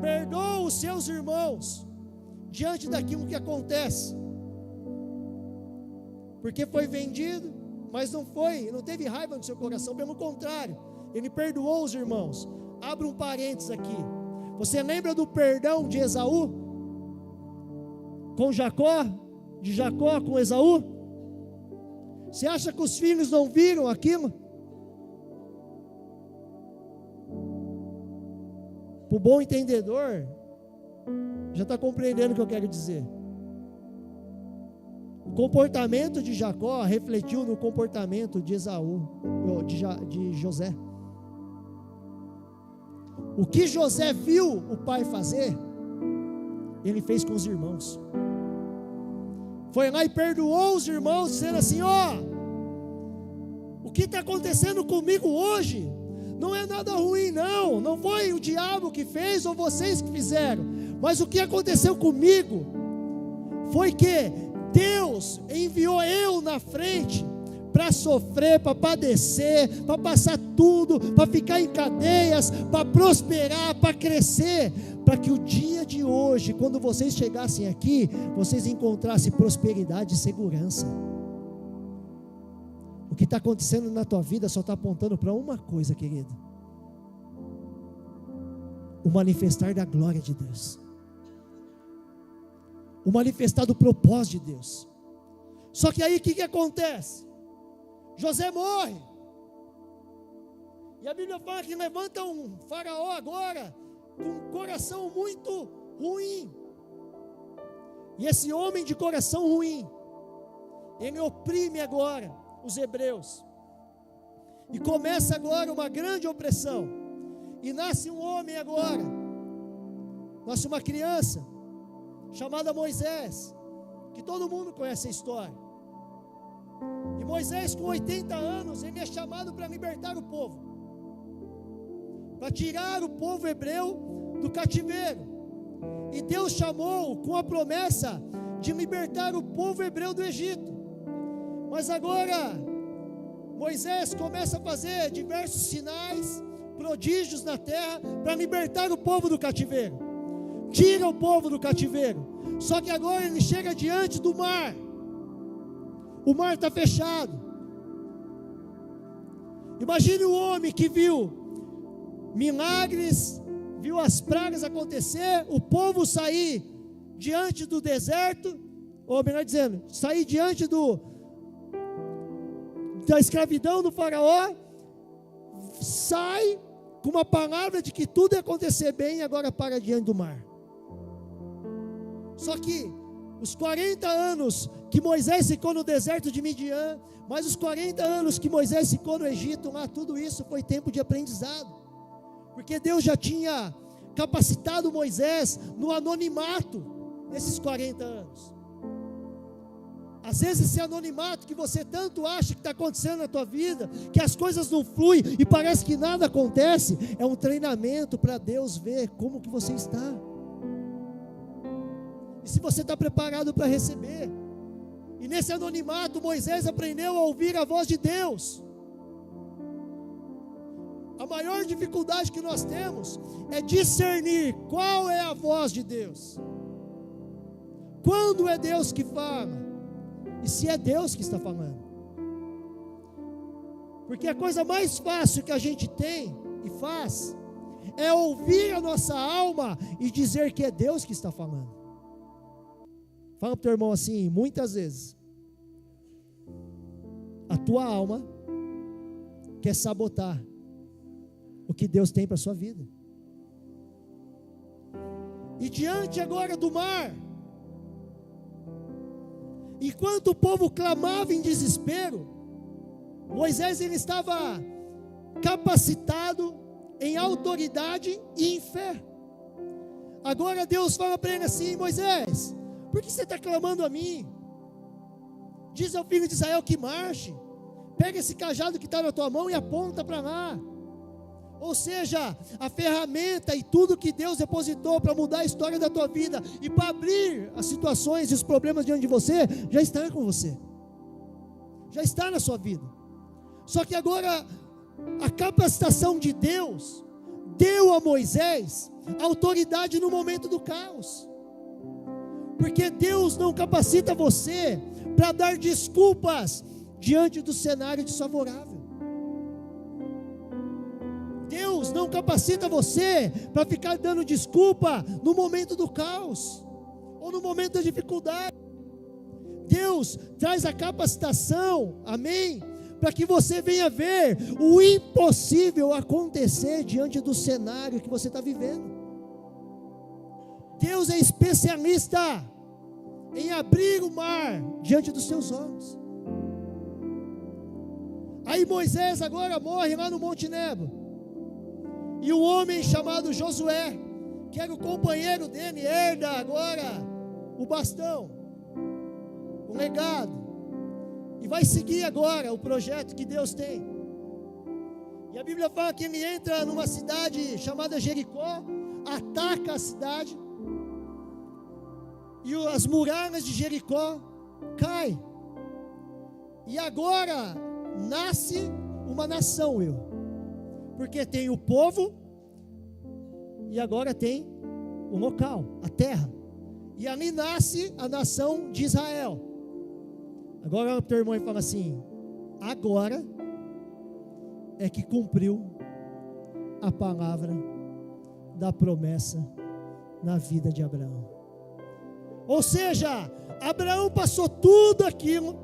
perdoa os seus irmãos diante daquilo que acontece, porque foi vendido, mas não teve raiva no seu coração, pelo contrário, ele perdoou os irmãos. Abra um parênteses aqui. Você lembra do perdão de Esaú com Jacó, de Jacó com Esaú? Você acha que os filhos não viram aquilo? Para o bom entendedor, já está compreendendo o que eu quero dizer. O comportamento de Jacó refletiu no comportamento de Esaú, de José. O que José viu o pai fazer, ele fez com os irmãos. Foi lá e perdoou os irmãos, dizendo assim: o que está acontecendo comigo hoje não é nada ruim, não foi o diabo que fez ou vocês que fizeram, mas o que aconteceu comigo foi que Deus enviou eu na frente para sofrer, para padecer, para passar tudo, para ficar em cadeias, para prosperar, para crescer, para que o dia de hoje, quando vocês chegassem aqui, vocês encontrassem prosperidade e segurança. O que está acontecendo na tua vida só está apontando para uma coisa, querido: o manifestar da glória de Deus, o manifestar do propósito de Deus. Só que aí o que acontece? José morre, e a Bíblia fala que levanta um faraó agora, com um coração muito ruim, e esse homem de coração ruim, ele oprime agora os hebreus, e começa agora uma grande opressão, e nasce um homem agora, nasce uma criança, chamada Moisés, que todo mundo conhece a história. E Moisés, com 80 anos, ele é chamado para libertar o povo, para tirar o povo hebreu do cativeiro. E Deus chamou com a promessa de libertar o povo hebreu do Egito. Mas agora Moisés começa a fazer diversos sinais, prodígios na terra, para libertar o povo do cativeiro. Tira o povo do cativeiro. Só que agora ele chega diante do mar. O mar está fechado. Imagine o homem que viu milagres, viu as pragas acontecer, o povo sair diante do deserto, ou melhor dizendo, sair diante da escravidão do faraó, sai com uma palavra de que tudo ia acontecer bem, e agora para diante do mar. Só que os 40 anos que Moisés ficou no deserto de Midian, mais os 40 anos que Moisés ficou no Egito, lá tudo isso foi tempo de aprendizado, porque Deus já tinha capacitado Moisés no anonimato, nesses 40 anos. Às vezes esse anonimato que você tanto acha que está acontecendo na tua vida, que as coisas não fluem e parece que nada acontece, é um treinamento para Deus ver como que você está, e se você está preparado para receber. E nesse anonimato Moisés aprendeu a ouvir a voz de Deus. A maior dificuldade que nós temos é discernir qual é a voz de Deus, quando é Deus que fala, e se é Deus que está falando. Porque a coisa mais fácil que a gente tem e faz é ouvir a nossa alma e dizer que é Deus que está falando. Fala para o teu irmão assim: muitas vezes a tua alma quer sabotar o que Deus tem para a sua vida. E diante agora do mar, enquanto o povo clamava em desespero, Moisés ele estava capacitado em autoridade e em fé. Agora Deus fala para ele assim: Moisés, por que você está clamando a mim? Diz ao filho de Israel que marche, pega esse cajado que está na tua mão e aponta para lá. Ou seja, a ferramenta e tudo que Deus depositou para mudar a história da tua vida e para abrir as situações e os problemas diante de você, já está com você, já está na sua vida. Só que agora a capacitação de Deus deu a Moisés autoridade no momento do caos, porque Deus não capacita você para dar desculpas diante do cenário desfavorável. Deus não capacita você para ficar dando desculpa no momento do caos ou no momento da dificuldade. Deus traz a capacitação, amém, para que você venha ver o impossível acontecer diante do cenário que você está vivendo. Deus é especialista em abrir o mar diante dos seus olhos. Aí Moisés agora morre lá no Monte Nebo. E um homem chamado Josué, que era o companheiro dele, herda agora o bastão, o legado, e vai seguir agora o projeto que Deus tem. E a Bíblia fala que ele entra numa cidade chamada Jericó, ataca a cidade, e as muralhas de Jericó caem. E agora nasce uma nação, porque tem o povo e agora tem o local, a terra. E ali nasce a nação de Israel. Agora olha para o teu irmão e fala assim: agora é que cumpriu a palavra da promessa na vida de Abraão. Ou seja, Abraão passou tudo aquilo,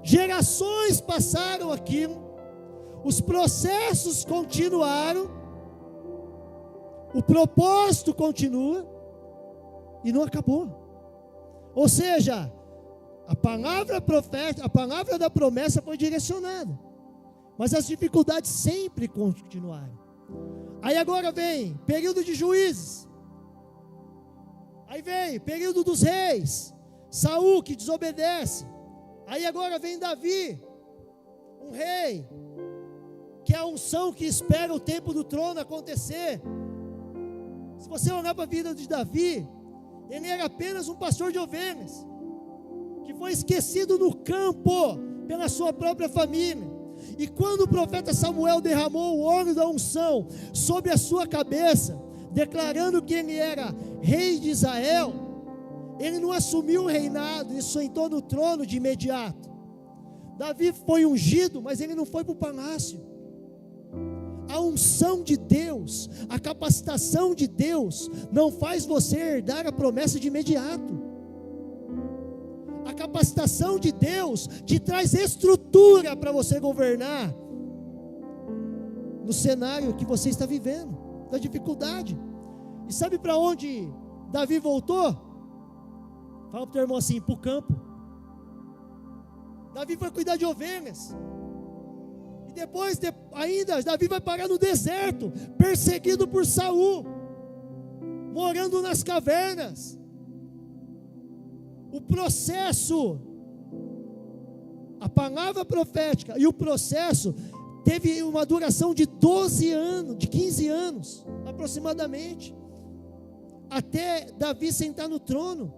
gerações passaram aquilo, os processos continuaram, o propósito continua e não acabou. Ou seja, a palavra profética, a palavra da promessa foi direcionada, mas as dificuldades sempre continuaram. Aí agora vem período de juízes, aí vem período dos reis, Saul que desobedece, aí agora vem Davi, um rei, que é a unção que espera o tempo do trono acontecer. Se você olhar para a vida de Davi, ele era apenas um pastor de ovelhas, que foi esquecido no campo pela sua própria família. E quando o profeta Samuel derramou o óleo da unção sobre a sua cabeça, declarando que ele era rei de Israel, ele não assumiu o reinado, ele sentou no trono de imediato. Davi foi ungido, mas ele não foi para o palácio. A unção de Deus, a capacitação de Deus não faz você herdar a promessa de imediato. A capacitação de Deus te traz estrutura para você governar no cenário que você está vivendo, da dificuldade. E sabe para onde Davi voltou? Fala para o teu irmão assim: para o campo. Davi foi cuidar de ovelhas. E depois ainda Davi vai parar no deserto, perseguido por Saul, morando nas cavernas. O processo, a palavra profética e o processo teve uma duração de 12 anos, de 15 anos aproximadamente, até Davi sentar no trono.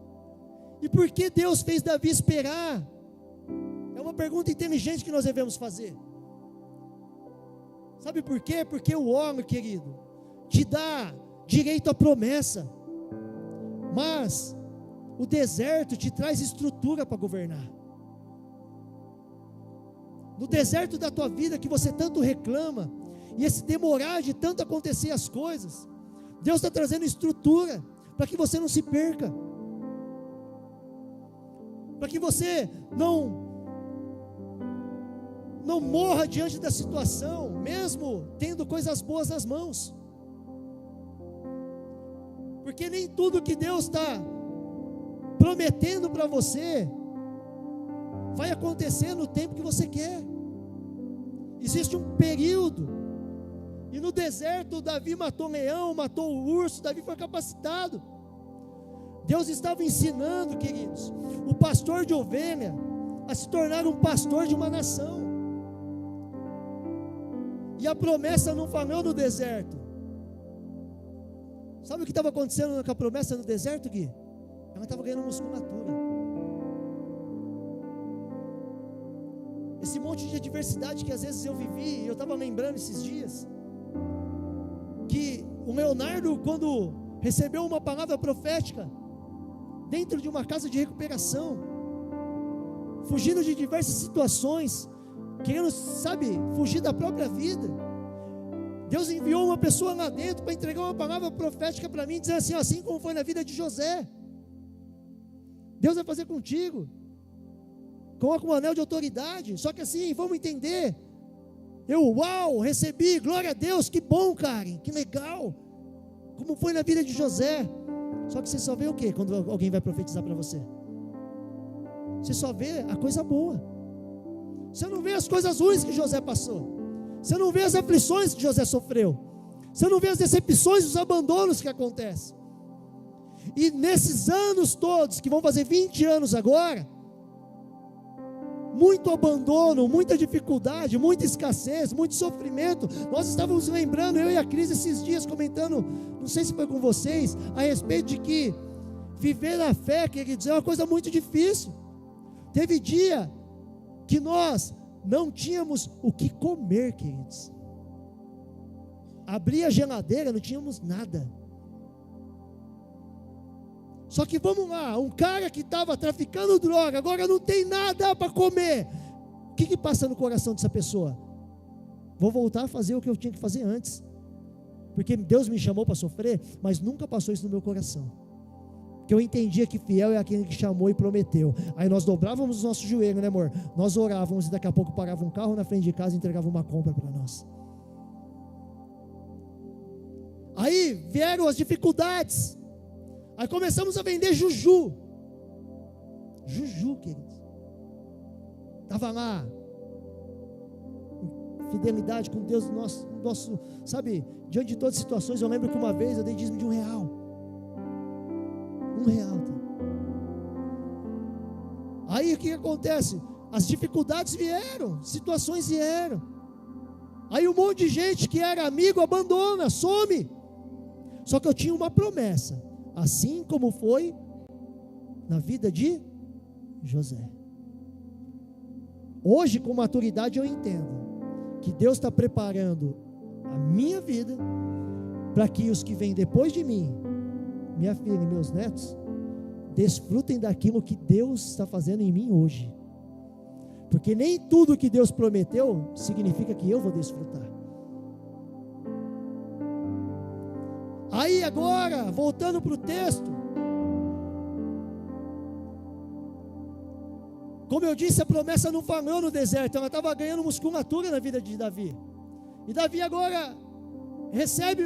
E por que Deus fez Davi esperar? É uma pergunta inteligente que nós devemos fazer. Sabe por quê? Porque o óleo, querido, te dá direito à promessa, mas o deserto te traz estrutura para governar. No deserto da tua vida que você tanto reclama, e esse demorar de tanto acontecer as coisas, Deus está trazendo estrutura para que você não se perca, para que você não morra diante da situação, mesmo tendo coisas boas nas mãos, porque nem tudo que Deus está prometendo para você vai acontecer no tempo que você quer. Existe um período, e no deserto Davi matou leão, matou o urso, Davi foi capacitado. Deus estava ensinando, queridos, o pastor de ovelha a se tornar um pastor de uma nação. E a promessa não falhou no deserto. Sabe o que estava acontecendo com a promessa no deserto, Gui? Ela estava ganhando musculatura. Esse monte de adversidade que às vezes eu vivi, eu estava lembrando esses dias, que o Leonardo, quando recebeu uma palavra profética, dentro de uma casa de recuperação, fugindo de diversas situações, querendo, fugir da própria vida, Deus enviou uma pessoa lá dentro para entregar uma palavra profética para mim, dizendo assim como foi na vida de José, Deus vai fazer contigo. Coloca um anel de autoridade. Só que assim, vamos entender. Recebi, glória a Deus, que bom, Karen, que legal. Como foi na vida de José. Só que você só vê o quê quando alguém vai profetizar para você? Você só vê a coisa boa. Você não vê as coisas ruins que José passou. Você não vê as aflições que José sofreu. Você não vê as decepções, os abandonos que acontecem. E nesses anos todos, que vão fazer 20 anos agora, muito abandono, muita dificuldade, muita escassez, muito sofrimento. Nós estávamos lembrando, eu e a Cris esses dias comentando, não sei se foi com vocês, a respeito de que viver na fé, queridos, é uma coisa muito difícil. Teve dia que nós não tínhamos o que comer, queridos. Abria a geladeira, não tínhamos nada. Só que vamos lá, um cara que estava traficando droga, agora não tem nada para comer. O que passa no coração dessa pessoa? Vou voltar a fazer o que eu tinha que fazer antes, porque Deus me chamou para sofrer, mas nunca passou isso no meu coração, porque eu entendia que fiel é aquele que chamou e prometeu. Aí nós dobrávamos os nossos joelhos, né, amor? Nós orávamos e daqui a pouco parava um carro na frente de casa e entregava uma compra para nós. Aí vieram as dificuldades. Aí começamos a vender juju, queridos. Estava lá, fidelidade com Deus, nosso, diante de todas as situações. Eu lembro que uma vez eu dei dízimo de R$1. Tá? Aí o que acontece? As dificuldades vieram, situações vieram. Aí um monte de gente que era amigo abandona, some. Só que eu tinha uma promessa. Assim como foi na vida de José. Hoje, com maturidade, eu entendo que Deus está preparando a minha vida para que os que vêm depois de mim, minha filha e meus netos, desfrutem daquilo que Deus está fazendo em mim hoje. Porque nem tudo que Deus prometeu significa que eu vou desfrutar. Aí agora, voltando para o texto, como eu disse, a promessa não falhou no deserto, ela estava ganhando musculatura na vida de Davi. E Davi agora recebe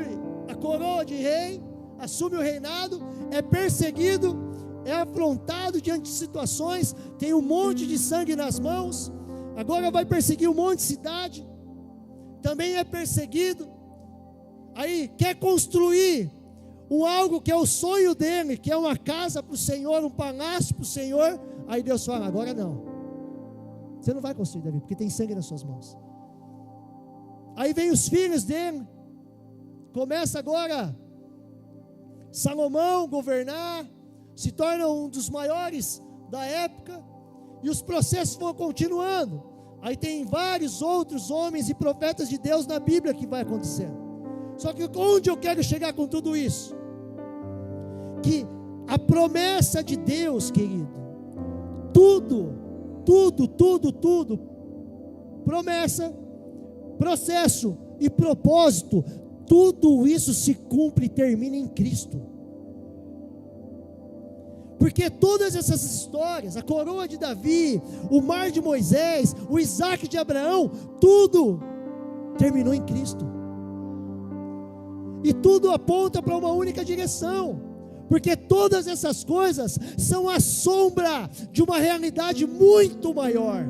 a coroa de rei, assume o reinado, é perseguido, é afrontado diante de situações, tem um monte de sangue nas mãos, agora vai perseguir um monte de cidade, também é perseguido. Aí quer construir algo que é o sonho dele, que é uma casa para o Senhor, um palácio para o Senhor. Aí Deus fala: agora não, você não vai construir, Davi, porque tem sangue nas suas mãos. Aí vem os filhos dele, começa agora Salomão governar, se torna um dos maiores da época, e os processos vão continuando. Aí tem vários outros homens e profetas de Deus na Bíblia que vai acontecendo. Só que onde eu quero chegar com tudo isso? Que a promessa de Deus, querido, tudo, promessa, processo, e propósito, tudo isso se cumpre e termina em Cristo. Porque todas essas histórias, a coroa de Davi, o mar de Moisés, o Isaac de Abraão, tudo terminou em Cristo. E tudo aponta para uma única direção, porque todas essas coisas são a sombra de uma realidade muito maior.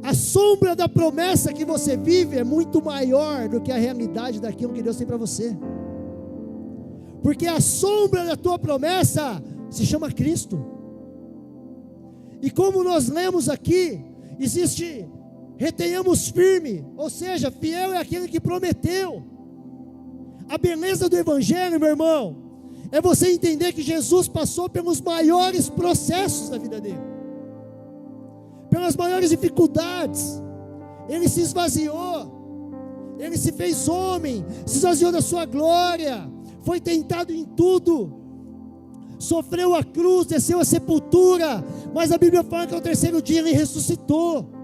A sombra da promessa que você vive é muito maior do que a realidade daquilo que Deus tem para você. Porque a sombra da tua promessa se chama Cristo. E como nós lemos aqui, existe retenhamos firme, ou seja, fiel é aquele que prometeu. A beleza do Evangelho, meu irmão, é você entender que Jesus passou pelos maiores processos da vida dele, pelas maiores dificuldades. Ele se esvaziou, ele se fez homem, se esvaziou da sua glória, foi tentado em tudo, sofreu a cruz, desceu a sepultura, mas a Bíblia fala que ao terceiro dia ele ressuscitou.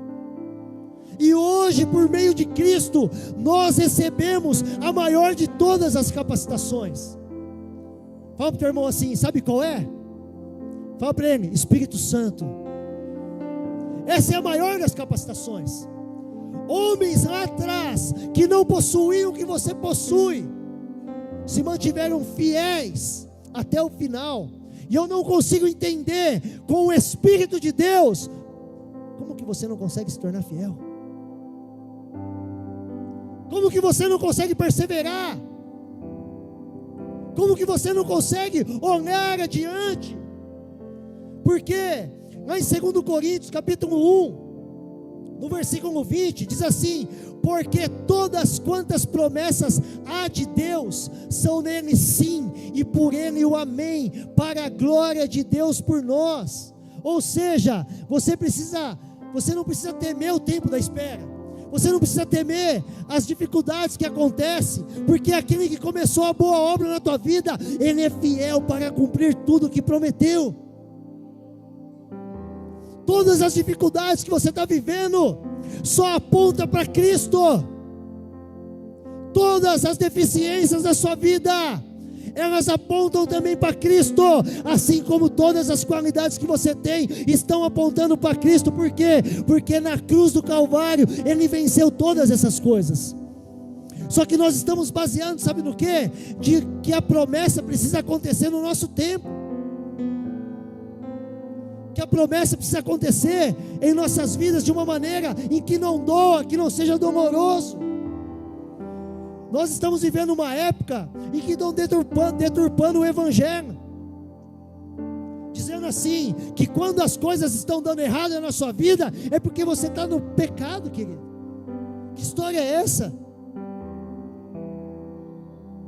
E hoje, por meio de Cristo, nós recebemos a maior de todas as capacitações. Fala para o teu irmão assim, sabe qual é? Fala para ele, Espírito Santo. Essa é a maior das capacitações. Homens lá atrás, que não possuíam o que você possui, se mantiveram fiéis até o final. E eu não consigo entender, com o Espírito de Deus, como que você não consegue se tornar fiel? Como que você não consegue perseverar? Como que você não consegue olhar adiante? Porque lá em 2 Coríntios capítulo 1, no versículo 20, diz assim: porque todas quantas promessas há de Deus, são nele sim, e por ele o amém, para a glória de Deus por nós. Ou seja, você não precisa temer o tempo da espera. Você não precisa temer as dificuldades que acontecem, porque aquele que começou a boa obra na tua vida, ele é fiel para cumprir tudo o que prometeu. Todas as dificuldades que você está vivendo, só aponta para Cristo. Todas as deficiências da sua vida, elas apontam também para Cristo, assim como todas as qualidades que você tem estão apontando para Cristo. Por quê? Porque na cruz do Calvário Ele venceu todas essas coisas. Só que nós estamos baseando, sabe no quê? De que a promessa precisa acontecer no nosso tempo, que a promessa precisa acontecer em nossas vidas de uma maneira em que não doa, que não seja doloroso. Nós estamos vivendo uma época em que estão deturpando o Evangelho, dizendo assim, que quando as coisas estão dando errado na sua vida, é porque você está no pecado, querido. Que história é essa?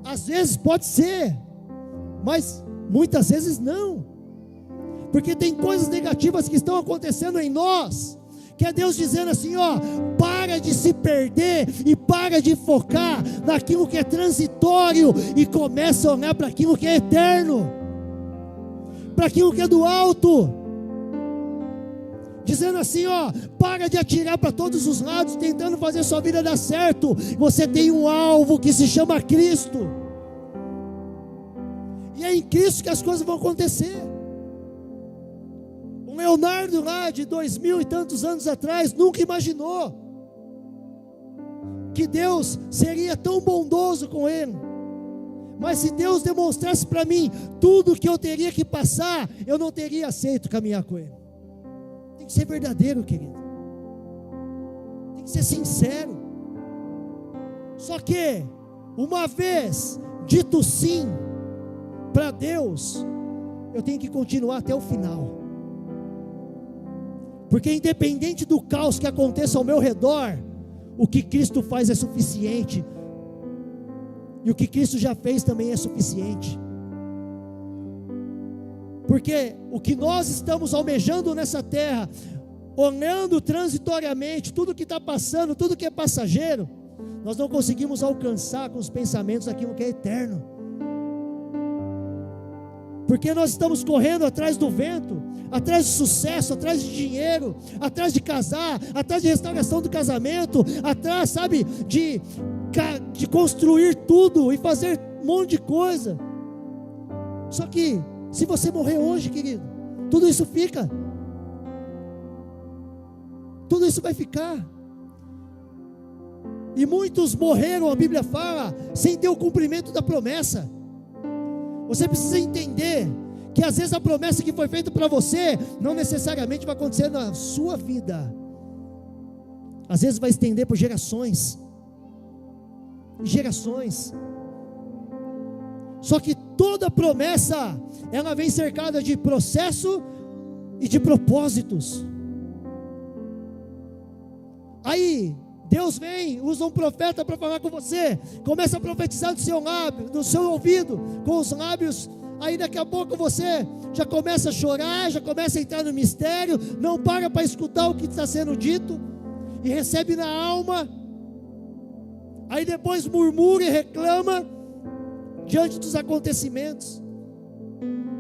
Às vezes pode ser, mas muitas vezes não, porque tem coisas negativas que estão acontecendo em nós, que é Deus dizendo assim, para de se perder e para de focar naquilo que é transitório e começa a olhar para aquilo que é eterno, para aquilo que é do alto, dizendo assim, para de atirar para todos os lados, tentando fazer sua vida dar certo. Você tem um alvo que se chama Cristo, e é em Cristo que as coisas vão acontecer. Leonardo lá de 2000 e tantos anos atrás nunca imaginou que Deus seria tão bondoso com ele. Mas se Deus demonstrasse para mim tudo que eu teria que passar, eu não teria aceito caminhar com ele. Tem que ser verdadeiro, querido, tem que ser sincero. Só que uma vez dito sim para Deus, eu tenho que continuar até o final. Porque independente do caos que aconteça ao meu redor, o que Cristo faz é suficiente, e o que Cristo já fez também é suficiente. Porque o que nós estamos almejando nessa terra, olhando transitoriamente, tudo que está passando, tudo que é passageiro, nós não conseguimos alcançar com os pensamentos aquilo que é eterno. porque nós estamos correndo atrás do vento, atrás de sucesso, atrás de dinheiro, atrás de casar, atrás de restauração do casamento, atrás, sabe, de construir tudo e fazer um monte de coisa. Só que, se você morrer hoje, querido, tudo isso fica. Tudo isso vai ficar. E muitos morreram, a Bíblia fala, sem ter o cumprimento da promessa. Você precisa entender que às vezes a promessa que foi feita para você não necessariamente vai acontecer na sua vida. Às vezes vai estender por gerações. Gerações. Só que toda promessa, ela vem cercada de processo e de propósitos. Aí Deus vem, usa um profeta para falar com você, começa a profetizar do seu lábio, do seu ouvido, com os lábios. Aí daqui a pouco você já começa a chorar, já começa a entrar no mistério, não para escutar o que está sendo dito, e recebe na alma. Aí depois murmura e reclama diante dos acontecimentos.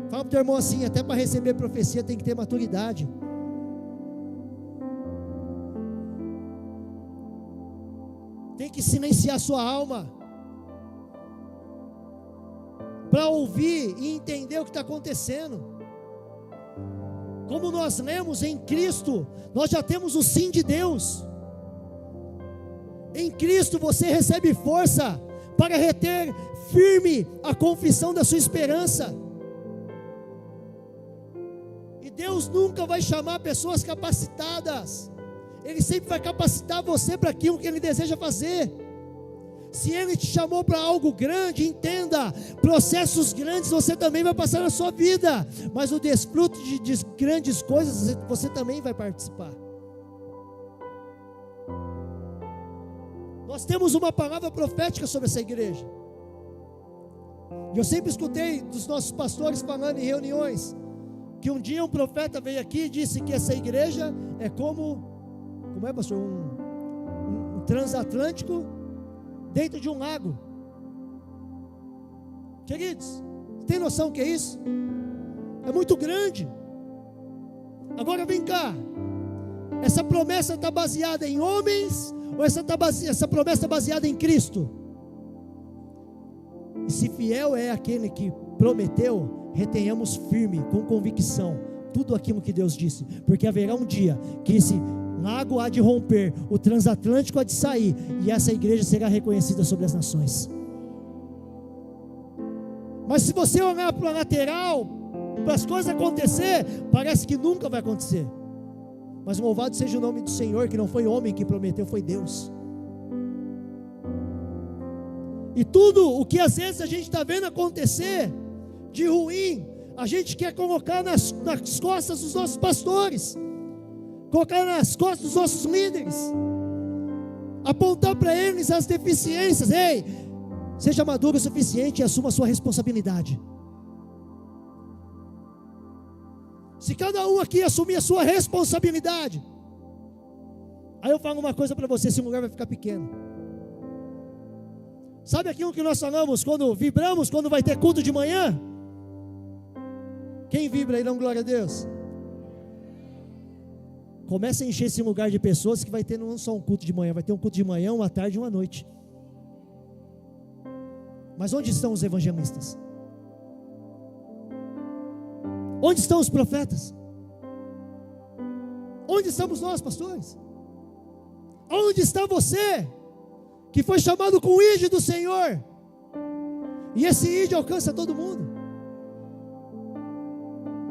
Fala para o teu irmão assim: até para receber profecia tem que ter maturidade. Tem que silenciar sua alma para ouvir e entender o que está acontecendo. Como nós lemos em Cristo, nós já temos o sim de Deus. Em Cristo você recebe força para reter firme a confissão da sua esperança. E Deus nunca vai chamar pessoas capacitadas. Ele sempre vai capacitar você para aquilo que Ele deseja fazer. Se Ele te chamou para algo grande, entenda, processos grandes você também vai passar na sua vida, mas o desfruto de grandes coisas você também vai participar. Nós temos uma palavra profética sobre essa igreja. Eu sempre escutei dos nossos pastores falando em reuniões, que um dia um profeta veio aqui e disse que essa igreja é como é, pastor? Um transatlântico dentro de um lago. Queridos, tem noção do que é isso? É muito grande. Agora vem cá, essa promessa está baseada em homens, ou essa promessa está baseada em Cristo? E se fiel é aquele que prometeu, retenhamos firme, com convicção, tudo aquilo que Deus disse, porque haverá um dia que esse lago há de romper, o transatlântico há de sair, e essa igreja será reconhecida sobre as nações. Mas se você olhar para a lateral, para as coisas acontecer, parece que nunca vai acontecer. Mas louvado seja o nome do Senhor, que não foi homem que prometeu, foi Deus. E tudo o que às vezes a gente está vendo acontecer de ruim, a gente quer colocar nas costas dos nossos pastores, colocar nas costas dos nossos líderes, apontar para eles as deficiências. Ei, seja maduro o suficiente e assuma a sua responsabilidade. Se cada um aqui assumir a sua responsabilidade, aí eu falo uma coisa para você: esse lugar vai ficar pequeno. Sabe aquilo que nós falamos quando vibramos, quando vai ter culto de manhã? Quem vibra aí, dá glória a Deus? Começa a encher esse lugar de pessoas que vai ter não só um culto de manhã, vai ter um culto de manhã, uma tarde e uma noite. Mas onde estão os evangelistas? Onde estão os profetas? Onde estamos nós, pastores? Onde está você, que foi chamado com o ID do Senhor? E esse ID alcança todo mundo.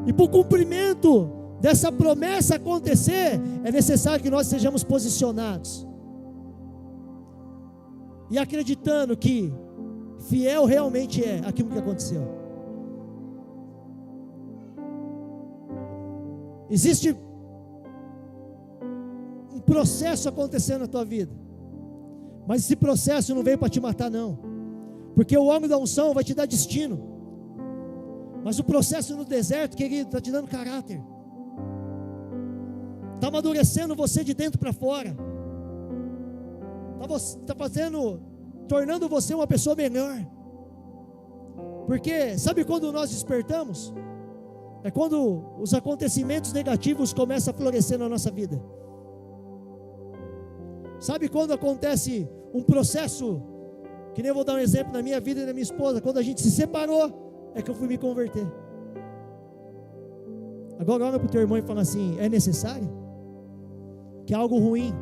E para o cumprimento dessa promessa acontecer, é necessário que nós sejamos posicionados e acreditando que fiel realmente é aquilo que aconteceu. Existe um processo acontecendo na tua vida, mas esse processo não veio para te matar, não, porque o homem da unção vai te dar destino. Mas o processo no deserto, querido, está te dando caráter, está amadurecendo você de dentro para fora, está tornando você uma pessoa melhor, Porque sabe quando nós despertamos? É quando os acontecimentos negativos começam a florescer na nossa vida. Sabe quando acontece um processo, que nem eu vou dar um exemplo na minha vida e na minha esposa, quando a gente se separou, é que eu fui me converter. Agora olha para o teu irmão e fala assim: é necessário que algo ruim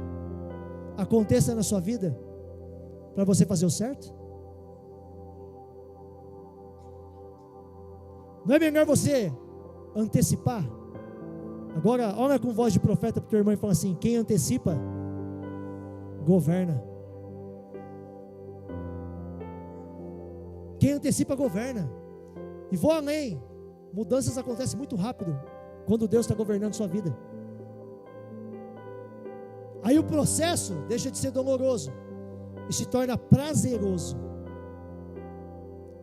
aconteça na sua vida para você fazer o certo? Não é melhor você antecipar? Agora olha com voz de profeta para o teu irmão e fala assim: quem antecipa, governa. Quem antecipa, governa. E vou além: mudanças acontecem muito rápido quando Deus está governando sua vida. Aí o processo deixa de ser doloroso e se torna prazeroso.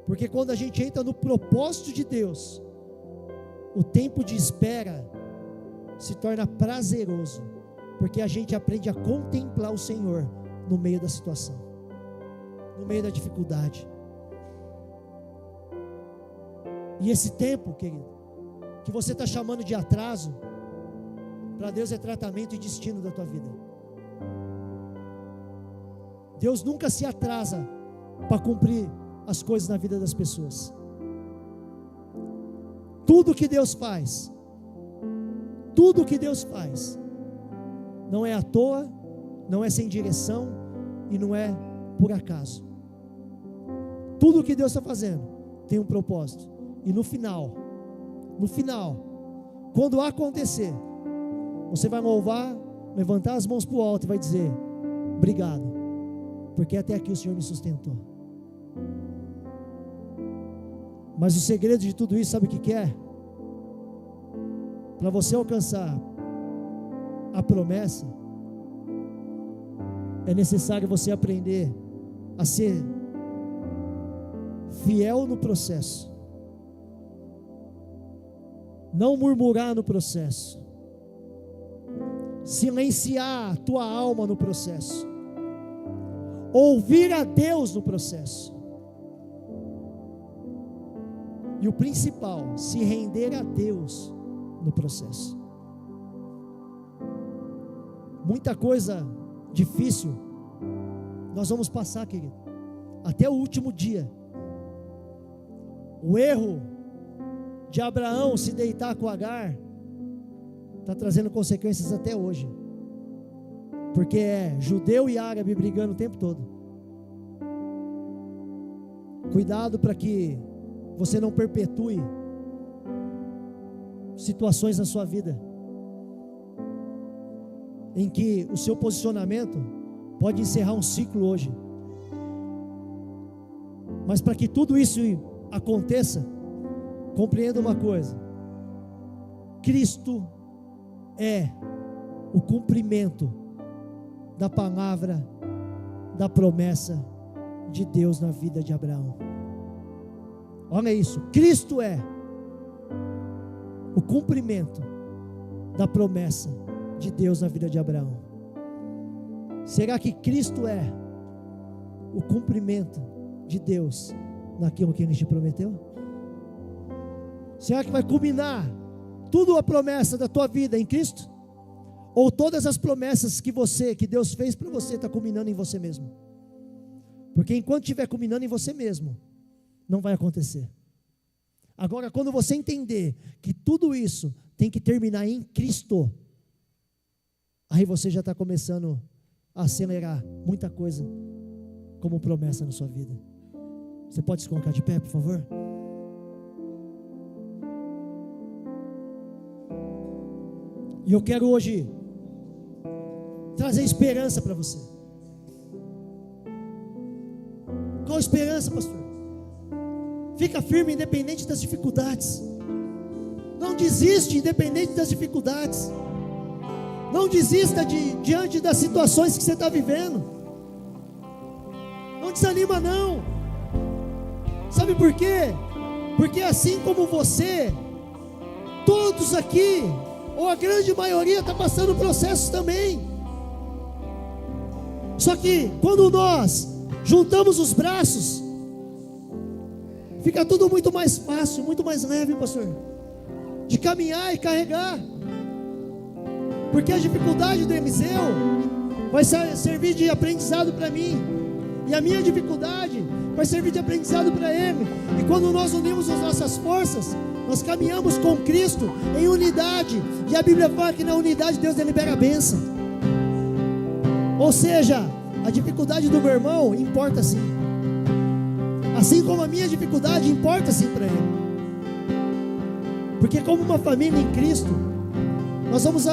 Porque quando a gente entra no propósito de Deus, o tempo de espera se torna prazeroso, porque a gente aprende a contemplar o Senhor no meio da situação, no meio da dificuldade. E esse tempo, querido, que você está chamando de atraso, para Deus é tratamento e destino da tua vida. Deus nunca se atrasa para cumprir as coisas na vida das pessoas. Tudo que Deus faz, não é à toa, não é sem direção e não é por acaso. Tudo que Deus está fazendo tem um propósito. E no final, quando acontecer, você vai louvar, levantar as mãos para o alto e vai dizer: obrigado, porque até aqui o Senhor me sustentou. Mas o segredo de tudo isso, sabe o que é? Para você alcançar a promessa, é necessário você aprender a ser fiel no processo, não murmurar no processo, silenciar a tua alma no processo, ouvir a Deus no processo, e o principal, se render a Deus no processo. Muita coisa difícil nós vamos passar, querido, até o último dia. O erro de Abraão se deitar com Agar está trazendo consequências até hoje, porque é judeu e árabe brigando o tempo todo. Cuidado para que você não perpetue situações na sua vida em que o seu posicionamento pode encerrar um ciclo hoje. Mas para que tudo isso aconteça, compreenda uma coisa: Cristo é o cumprimento da palavra, da promessa de Deus na vida de Abraão. Olha isso, Cristo é o cumprimento da promessa de Deus na vida de Abraão. Será que Cristo é o cumprimento de Deus naquilo que Ele te prometeu? Será que vai culminar tudo a promessa da tua vida em Cristo? Ou todas as promessas que Deus fez para você está culminando em você mesmo? Porque enquanto estiver culminando em você mesmo, não vai acontecer. Agora, quando você entender que tudo isso tem que terminar em Cristo, aí você já está começando a acelerar muita coisa como promessa na sua vida. Você pode se colocar de pé, por favor? E eu quero hoje trazer esperança para você. Qual esperança, pastor? Fica firme independente das dificuldades. Não desiste independente das dificuldades. Não desista diante das situações que você está vivendo. Não desanima não. Sabe por quê? Porque assim como você, todos aqui, ou a grande maioria, está passando processos também. Só que quando nós juntamos os braços, fica tudo muito mais fácil, muito mais leve, pastor, de caminhar e carregar. Porque a dificuldade do Eliseu vai servir de aprendizado para mim, e a minha dificuldade vai servir de aprendizado para ele. E quando nós unimos as nossas forças, nós caminhamos com Cristo em unidade. E a Bíblia fala que na unidade Deus libera a bênção. Ou seja, a dificuldade do meu irmão importa sim, assim como a minha dificuldade importa sim para ele. Porque como uma família em Cristo, nós vamos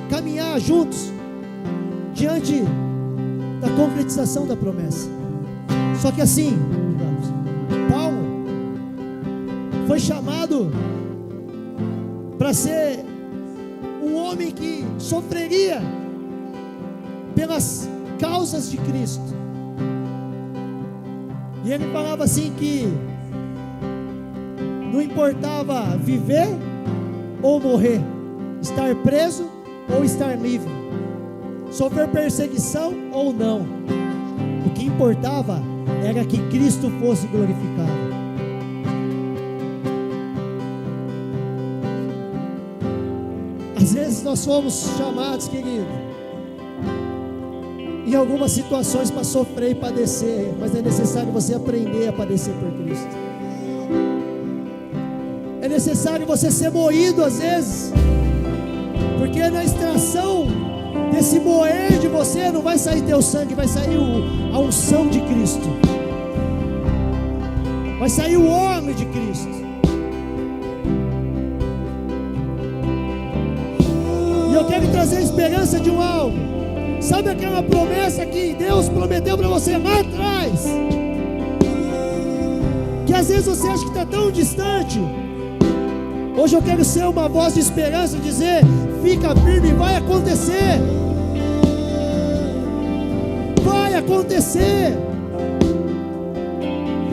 caminhar juntos diante da concretização da promessa. Só que assim, Paulo foi chamado para ser um homem que sofreria pelas causas de Cristo. E ele falava assim que não importava viver ou morrer, estar preso ou estar livre, sofrer perseguição ou não. O que importava era que Cristo fosse glorificado. Às vezes nós somos chamados, querido, em algumas situações para sofrer e padecer, mas é necessário você aprender a padecer por Cristo. É necessário você ser moído às vezes, porque na extração desse moer de você não vai sair teu sangue, vai sair a unção de Cristo, vai sair o óleo de Cristo. E eu quero trazer a esperança de um algo. Sabe aquela promessa que Deus prometeu para você lá atrás, que às vezes você acha que está tão distante? Hoje eu quero ser uma voz de esperança, dizer: fica firme, vai acontecer. Vai acontecer.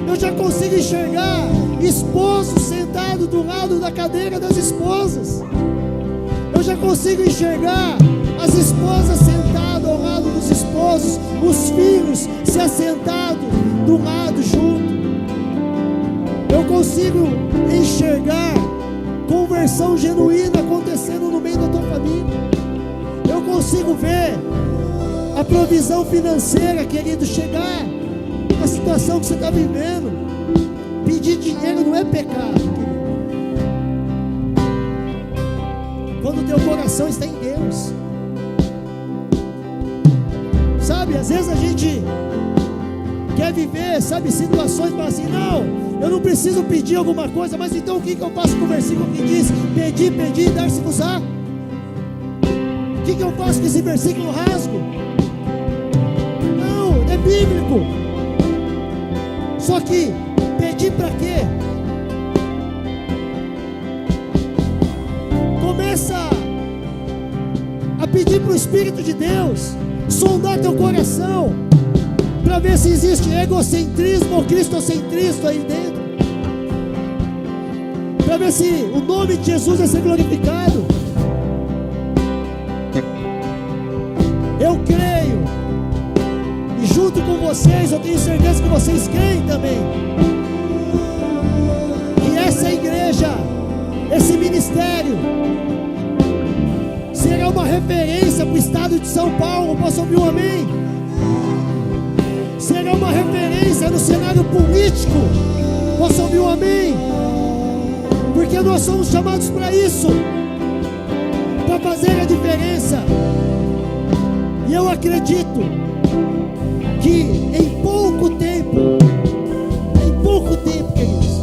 Eu já consigo enxergar esposos sentados do lado da cadeira das esposas. Eu já consigo enxergar as esposas sentadas ao lado dos esposos, os filhos se assentados do lado junto. Eu consigo enxergar conversão genuína acontecendo no meio da tua família. Eu consigo ver a provisão financeira, querido, chegar na situação que você está vivendo. Pedir dinheiro não é pecado, querido, quando o teu coração está em Deus. Sabe, às vezes a gente quer viver, sabe, situações para assim: não, eu não preciso pedir alguma coisa, mas então o que eu faço com o versículo que diz: pedi, pedi, dar-se-vos-á? O que eu faço com esse versículo rasgo? Não, é bíblico. Só que pedir para quê? Começa a pedir para o Espírito de Deus sondar teu coração, para ver se existe egocentrismo ou cristocentrismo aí dentro, para ver se o nome de Jesus vai ser glorificado. Eu creio, e junto com vocês, eu tenho certeza que vocês creem também, que essa igreja, esse ministério, será uma referência para o estado de São Paulo. Posso ouvir um amém? Será uma referência no cenário político. Posso ouvir um amém? Porque nós somos chamados para isso, para fazer a diferença. E eu acredito que em pouco tempo, queridos,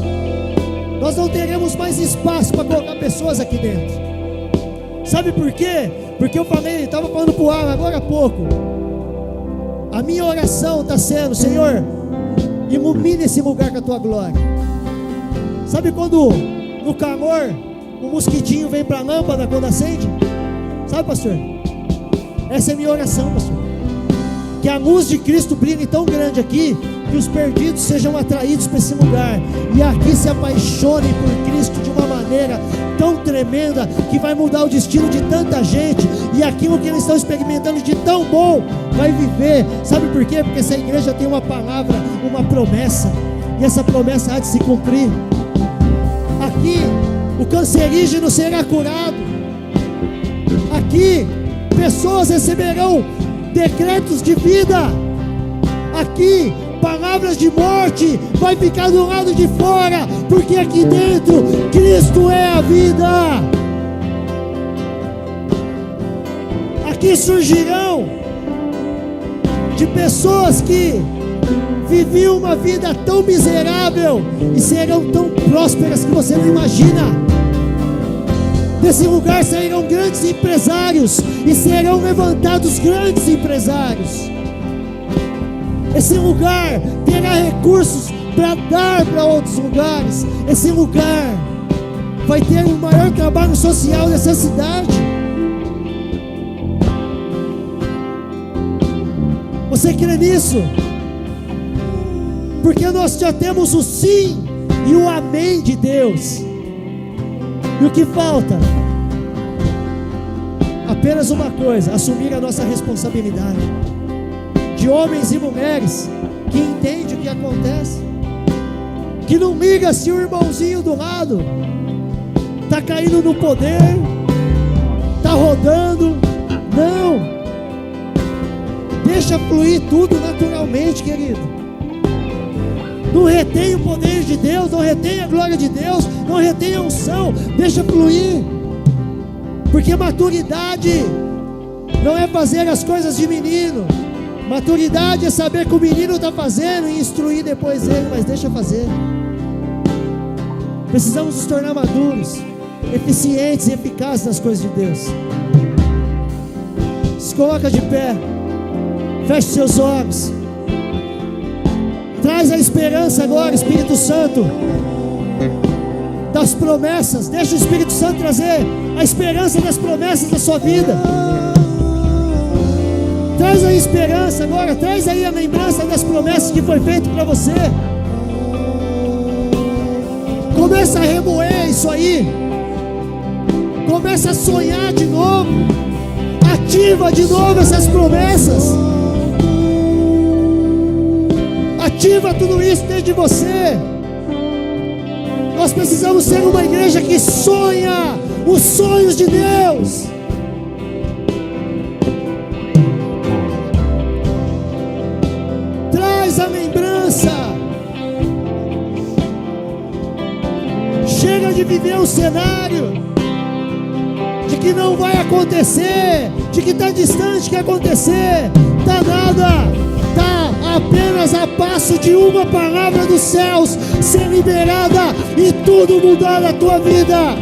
nós não teremos mais espaço para colocar pessoas aqui dentro. Sabe por quê? Porque eu estava falando para o Alan agora há pouco. A minha oração está sendo: Senhor, ilumina esse lugar com a tua glória. Sabe quando no calor o mosquitinho vem para a lâmpada quando acende? Sabe, pastor? Essa é a minha oração, pastor. Que a luz de Cristo brilhe tão grande aqui, que os perdidos sejam atraídos para esse lugar, e aqui se apaixonem por Cristo de uma maneira tão tremenda, que vai mudar o destino de tanta gente, e aquilo que eles estão experimentando de tão bom vai viver. Sabe por quê? Porque essa igreja tem uma palavra, uma promessa, e essa promessa há de se cumprir. Aqui o cancerígeno será curado. Aqui pessoas receberão decretos de vida. Aqui palavras de morte vai ficar do lado de fora, porque aqui dentro Cristo é a vida. Aqui surgirão de pessoas que viviam uma vida tão miserável e serão tão prósperas que você não imagina. Desse lugar sairão grandes empresários e serão levantados grandes empresários. Esse lugar terá recursos para dar para outros lugares. Esse lugar vai ter o maior trabalho social dessa cidade. Você crê nisso? Porque nós já temos o sim e o amém de Deus. E o que falta? Apenas uma coisa: assumir a nossa responsabilidade. De homens e mulheres que entendem o que acontece, que não liga se o irmãozinho do lado está caindo no poder, está rodando. Não, deixa fluir tudo naturalmente, querido. Não retém o poder de Deus, não retém a glória de Deus, não retém a unção, deixa fluir. Porque maturidade não é fazer as coisas de menino. Maturidade é saber que o menino está fazendo e instruir depois ele, mas deixa fazer. Precisamos nos tornar maduros, eficientes e eficazes nas coisas de Deus. Se coloca de pé, feche seus olhos. Traz a esperança agora, Espírito Santo, das promessas. Deixa o Espírito Santo trazer a esperança das promessas da sua vida. Traz a esperança agora, traz aí a lembrança das promessas que foi feito para você. Começa a remoer isso aí. Começa a sonhar de novo. Ativa de novo essas promessas. Ativa tudo isso dentro de você. Nós precisamos ser uma igreja que sonha os sonhos de Deus. A lembrança. Chega de viver um cenário de que não vai acontecer, de que está distante de acontecer. Está nada, está apenas a passo de uma palavra dos céus ser liberada e tudo mudar na tua vida.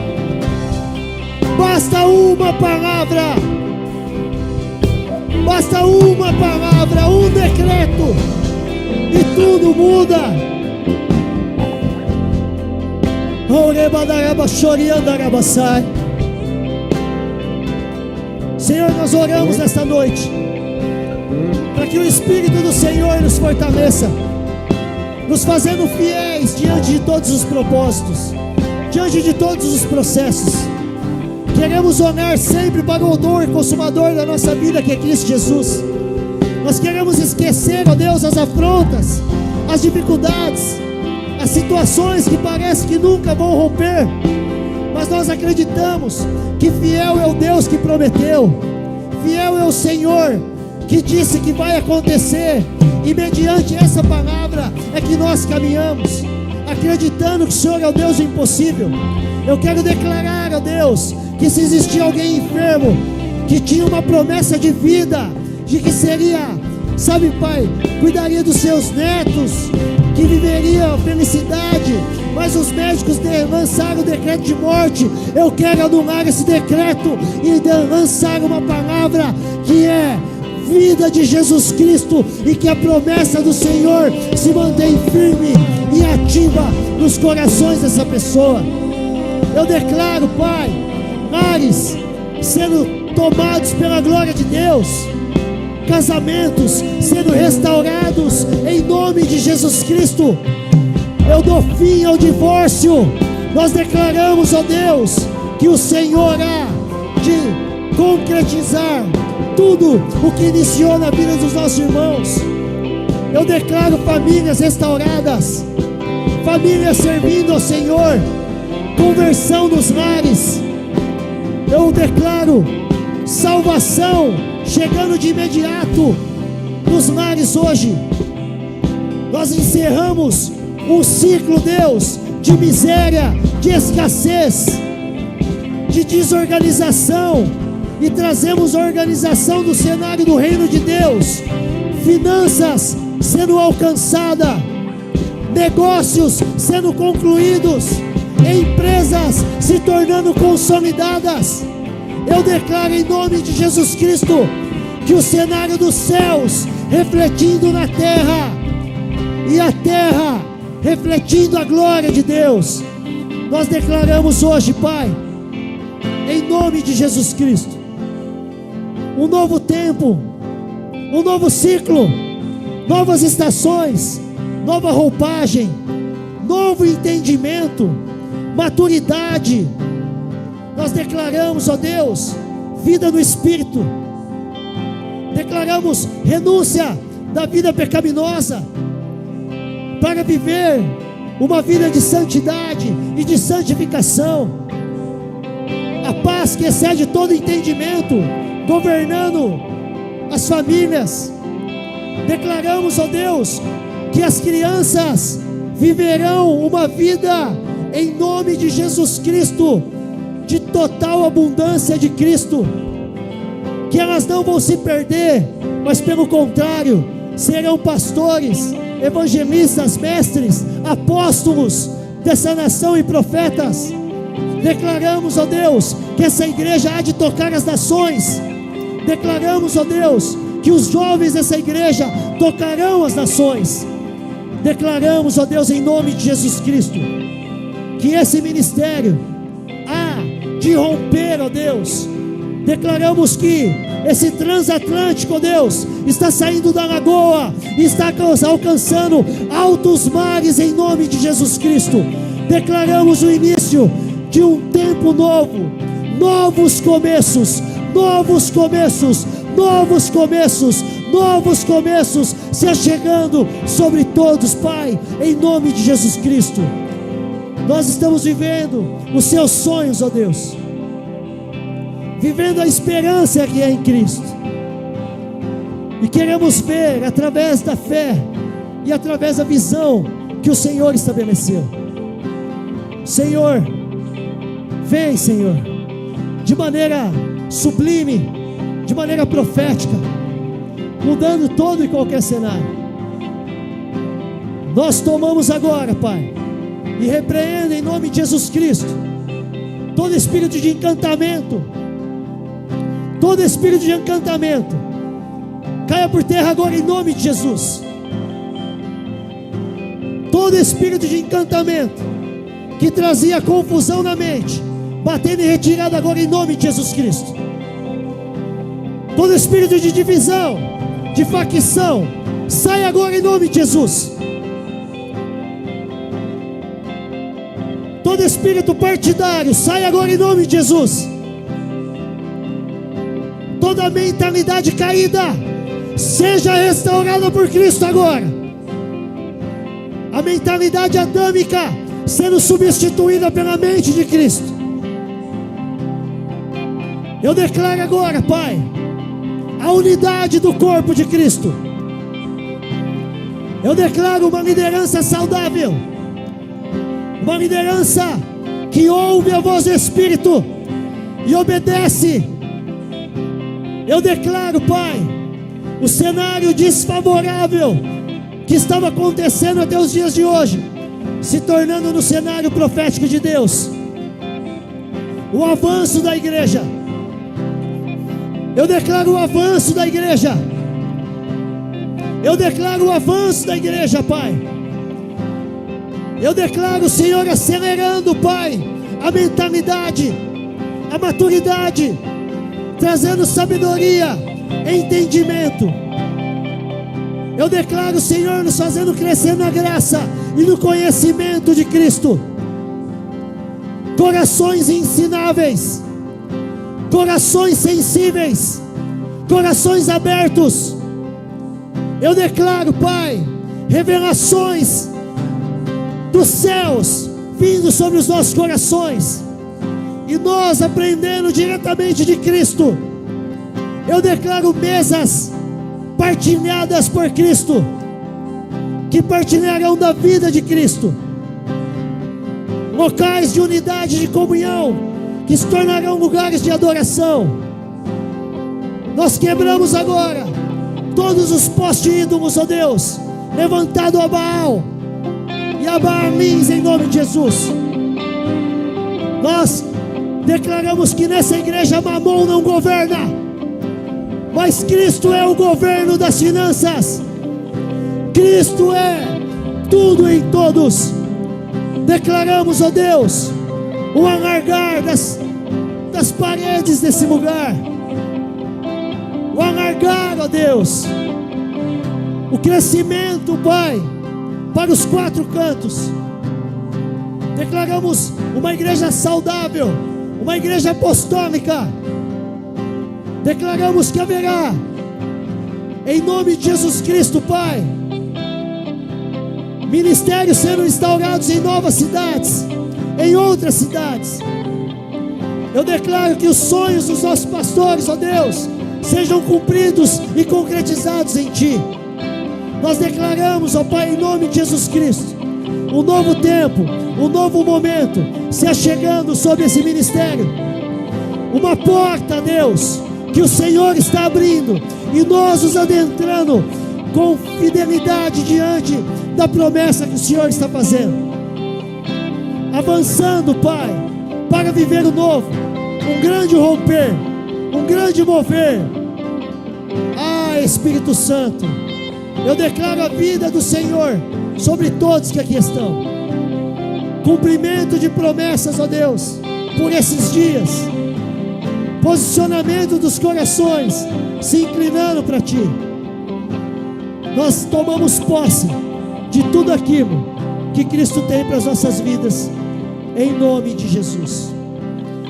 Basta uma palavra, basta uma palavra, um decreto, e tudo muda. Senhor, nós oramos nesta noite para que o Espírito do Senhor nos fortaleça, nos fazendo fiéis diante de todos os propósitos, diante de todos os processos. Queremos olhar sempre para o autor e consumador da nossa vida, que é Cristo Jesus. Nós queremos esquecer, ó Deus, as afrontas, as dificuldades, as situações que parece que nunca vão romper, mas nós acreditamos que fiel é o Deus que prometeu, fiel é o Senhor que disse que vai acontecer, e mediante essa palavra é que nós caminhamos, acreditando que o Senhor é o Deus do impossível. Eu quero declarar, ó Deus, que se existia alguém enfermo, que tinha uma promessa de vida, de que seria, sabe, Pai, cuidaria dos seus netos, que viveria a felicidade, mas os médicos lançaram o decreto de morte. Eu quero anular esse decreto e lançar uma palavra que é vida de Jesus Cristo, e que a promessa do Senhor se mantém firme e ativa nos corações dessa pessoa. Eu declaro, Pai, lares sendo tomados pela glória de Deus, casamentos sendo restaurados em nome de Jesus Cristo. Eu dou fim ao divórcio. Nós declaramos, ó Deus, que o Senhor há de concretizar tudo o que iniciou na vida dos nossos irmãos. Eu declaro famílias restauradas. famílias servindo ao Senhor, conversão nos lares. Eu declaro salvação chegando de imediato nos lares hoje. Nós encerramos um ciclo, Deus, de miséria, de escassez, de desorganização, e trazemos a organização do cenário do reino de Deus. Finanças sendo alcançada, negócios sendo concluídos, empresas se tornando consolidadas. Eu declaro em nome de Jesus Cristo que o cenário dos céus refletindo na terra, e a terra refletindo a glória de Deus. Nós declaramos hoje, Pai, em nome de Jesus Cristo, um novo tempo, um novo ciclo, novas estações, nova roupagem, novo entendimento, maturidade. Nós declaramos, ó Deus, vida no Espírito. Declaramos renúncia da vida pecaminosa para viver uma vida de santidade e de santificação. A paz que excede todo entendimento, governando as famílias. Declaramos, ó Deus, que as crianças viverão uma vida em nome de Jesus Cristo, de total abundância de Cristo, que elas não vão se perder, mas pelo contrário, serão pastores, evangelistas, mestres, apóstolos dessa nação e profetas. Declaramos, ó Deus, que essa igreja há de tocar as nações. Declaramos, ó Deus, que os jovens dessa igreja tocarão as nações. Declaramos, ó Deus, em nome de Jesus Cristo, que esse ministério há de romper, ó Deus. Declaramos que esse transatlântico, ó Deus, está saindo da lagoa, está alcançando altos mares em nome de Jesus Cristo. Declaramos o início de um tempo novo, novos começos, novos começos, novos começos, novos começos se achegando sobre todos, Pai, em nome de Jesus Cristo. Nós estamos vivendo os seus sonhos, ó Deus, vivendo a esperança que é em Cristo, e queremos ver através da fé e através da visão que o Senhor estabeleceu. Senhor, vem, Senhor, de maneira sublime, de maneira profética, mudando todo e qualquer cenário. Nós tomamos agora, Pai, e repreendo em nome de Jesus Cristo todo espírito de encantamento, todo espírito de encantamento, caia por terra agora em nome de Jesus. Todo espírito de encantamento que trazia confusão na mente, batendo em retirada agora em nome de Jesus Cristo. Todo espírito de divisão, de facção, sai agora em nome de Jesus. Todo espírito partidário, sai agora em nome de Jesus. Toda mentalidade caída, seja restaurada por Cristo agora. A mentalidade adâmica sendo substituída pela mente de Cristo. Eu declaro agora, Pai, a unidade do corpo de Cristo. Eu declaro uma liderança saudável, uma liderança que ouve a voz do Espírito e obedece. Eu declaro, Pai, o cenário desfavorável que estava acontecendo até os dias de hoje, se tornando no cenário profético de Deus. O avanço da igreja. Eu declaro o avanço da igreja. Eu declaro o avanço da igreja, Pai. Eu declaro o Senhor acelerando, Pai, a mentalidade, a maturidade, trazendo sabedoria, entendimento. Eu declaro o Senhor nos fazendo crescer na graça e no conhecimento de Cristo. Corações ensináveis, corações sensíveis, corações abertos. Eu declaro, Pai, revelações dos céus vindo sobre os nossos corações, e nós aprendendo diretamente de Cristo. Eu declaro mesas partilhadas por Cristo, que partilharão da vida de Cristo, locais de unidade, de comunhão, que se tornarão lugares de adoração. Nós quebramos agora todos os postes ídolos, ó Deus, levantado a Baal e a Baalins, em nome de Jesus. Nós declaramos que nessa igreja Mamon não governa, mas Cristo é o governo das finanças. Cristo é tudo em todos. Declaramos, ó Deus, o alargar das paredes desse lugar, o alargar, ó Deus, o crescimento, Pai, para os 4 cantos. Declaramos uma igreja saudável, uma igreja apostólica. Declaramos que haverá, em nome de Jesus Cristo, Pai, ministérios sendo instaurados em novas cidades, em outras cidades. Eu declaro que os sonhos dos nossos pastores, ó Deus, sejam cumpridos e concretizados em Ti. Nós declaramos, ó Pai, em nome de Jesus Cristo, um novo tempo, um novo momento se achegando sobre esse ministério. Uma porta, Deus, que o Senhor está abrindo, e nós nos adentrando com fidelidade diante da promessa que o Senhor está fazendo, avançando, Pai, para viver o novo, um grande romper, um grande mover. Ah, Espírito Santo, eu declaro a vida do Senhor sobre todos que aqui estão, cumprimento de promessas, ó Deus, por esses dias, posicionamento dos corações se inclinando para Ti. Nós tomamos posse de tudo aquilo que Cristo tem para as nossas vidas, em nome de Jesus.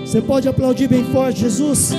Você pode aplaudir bem forte, Jesus?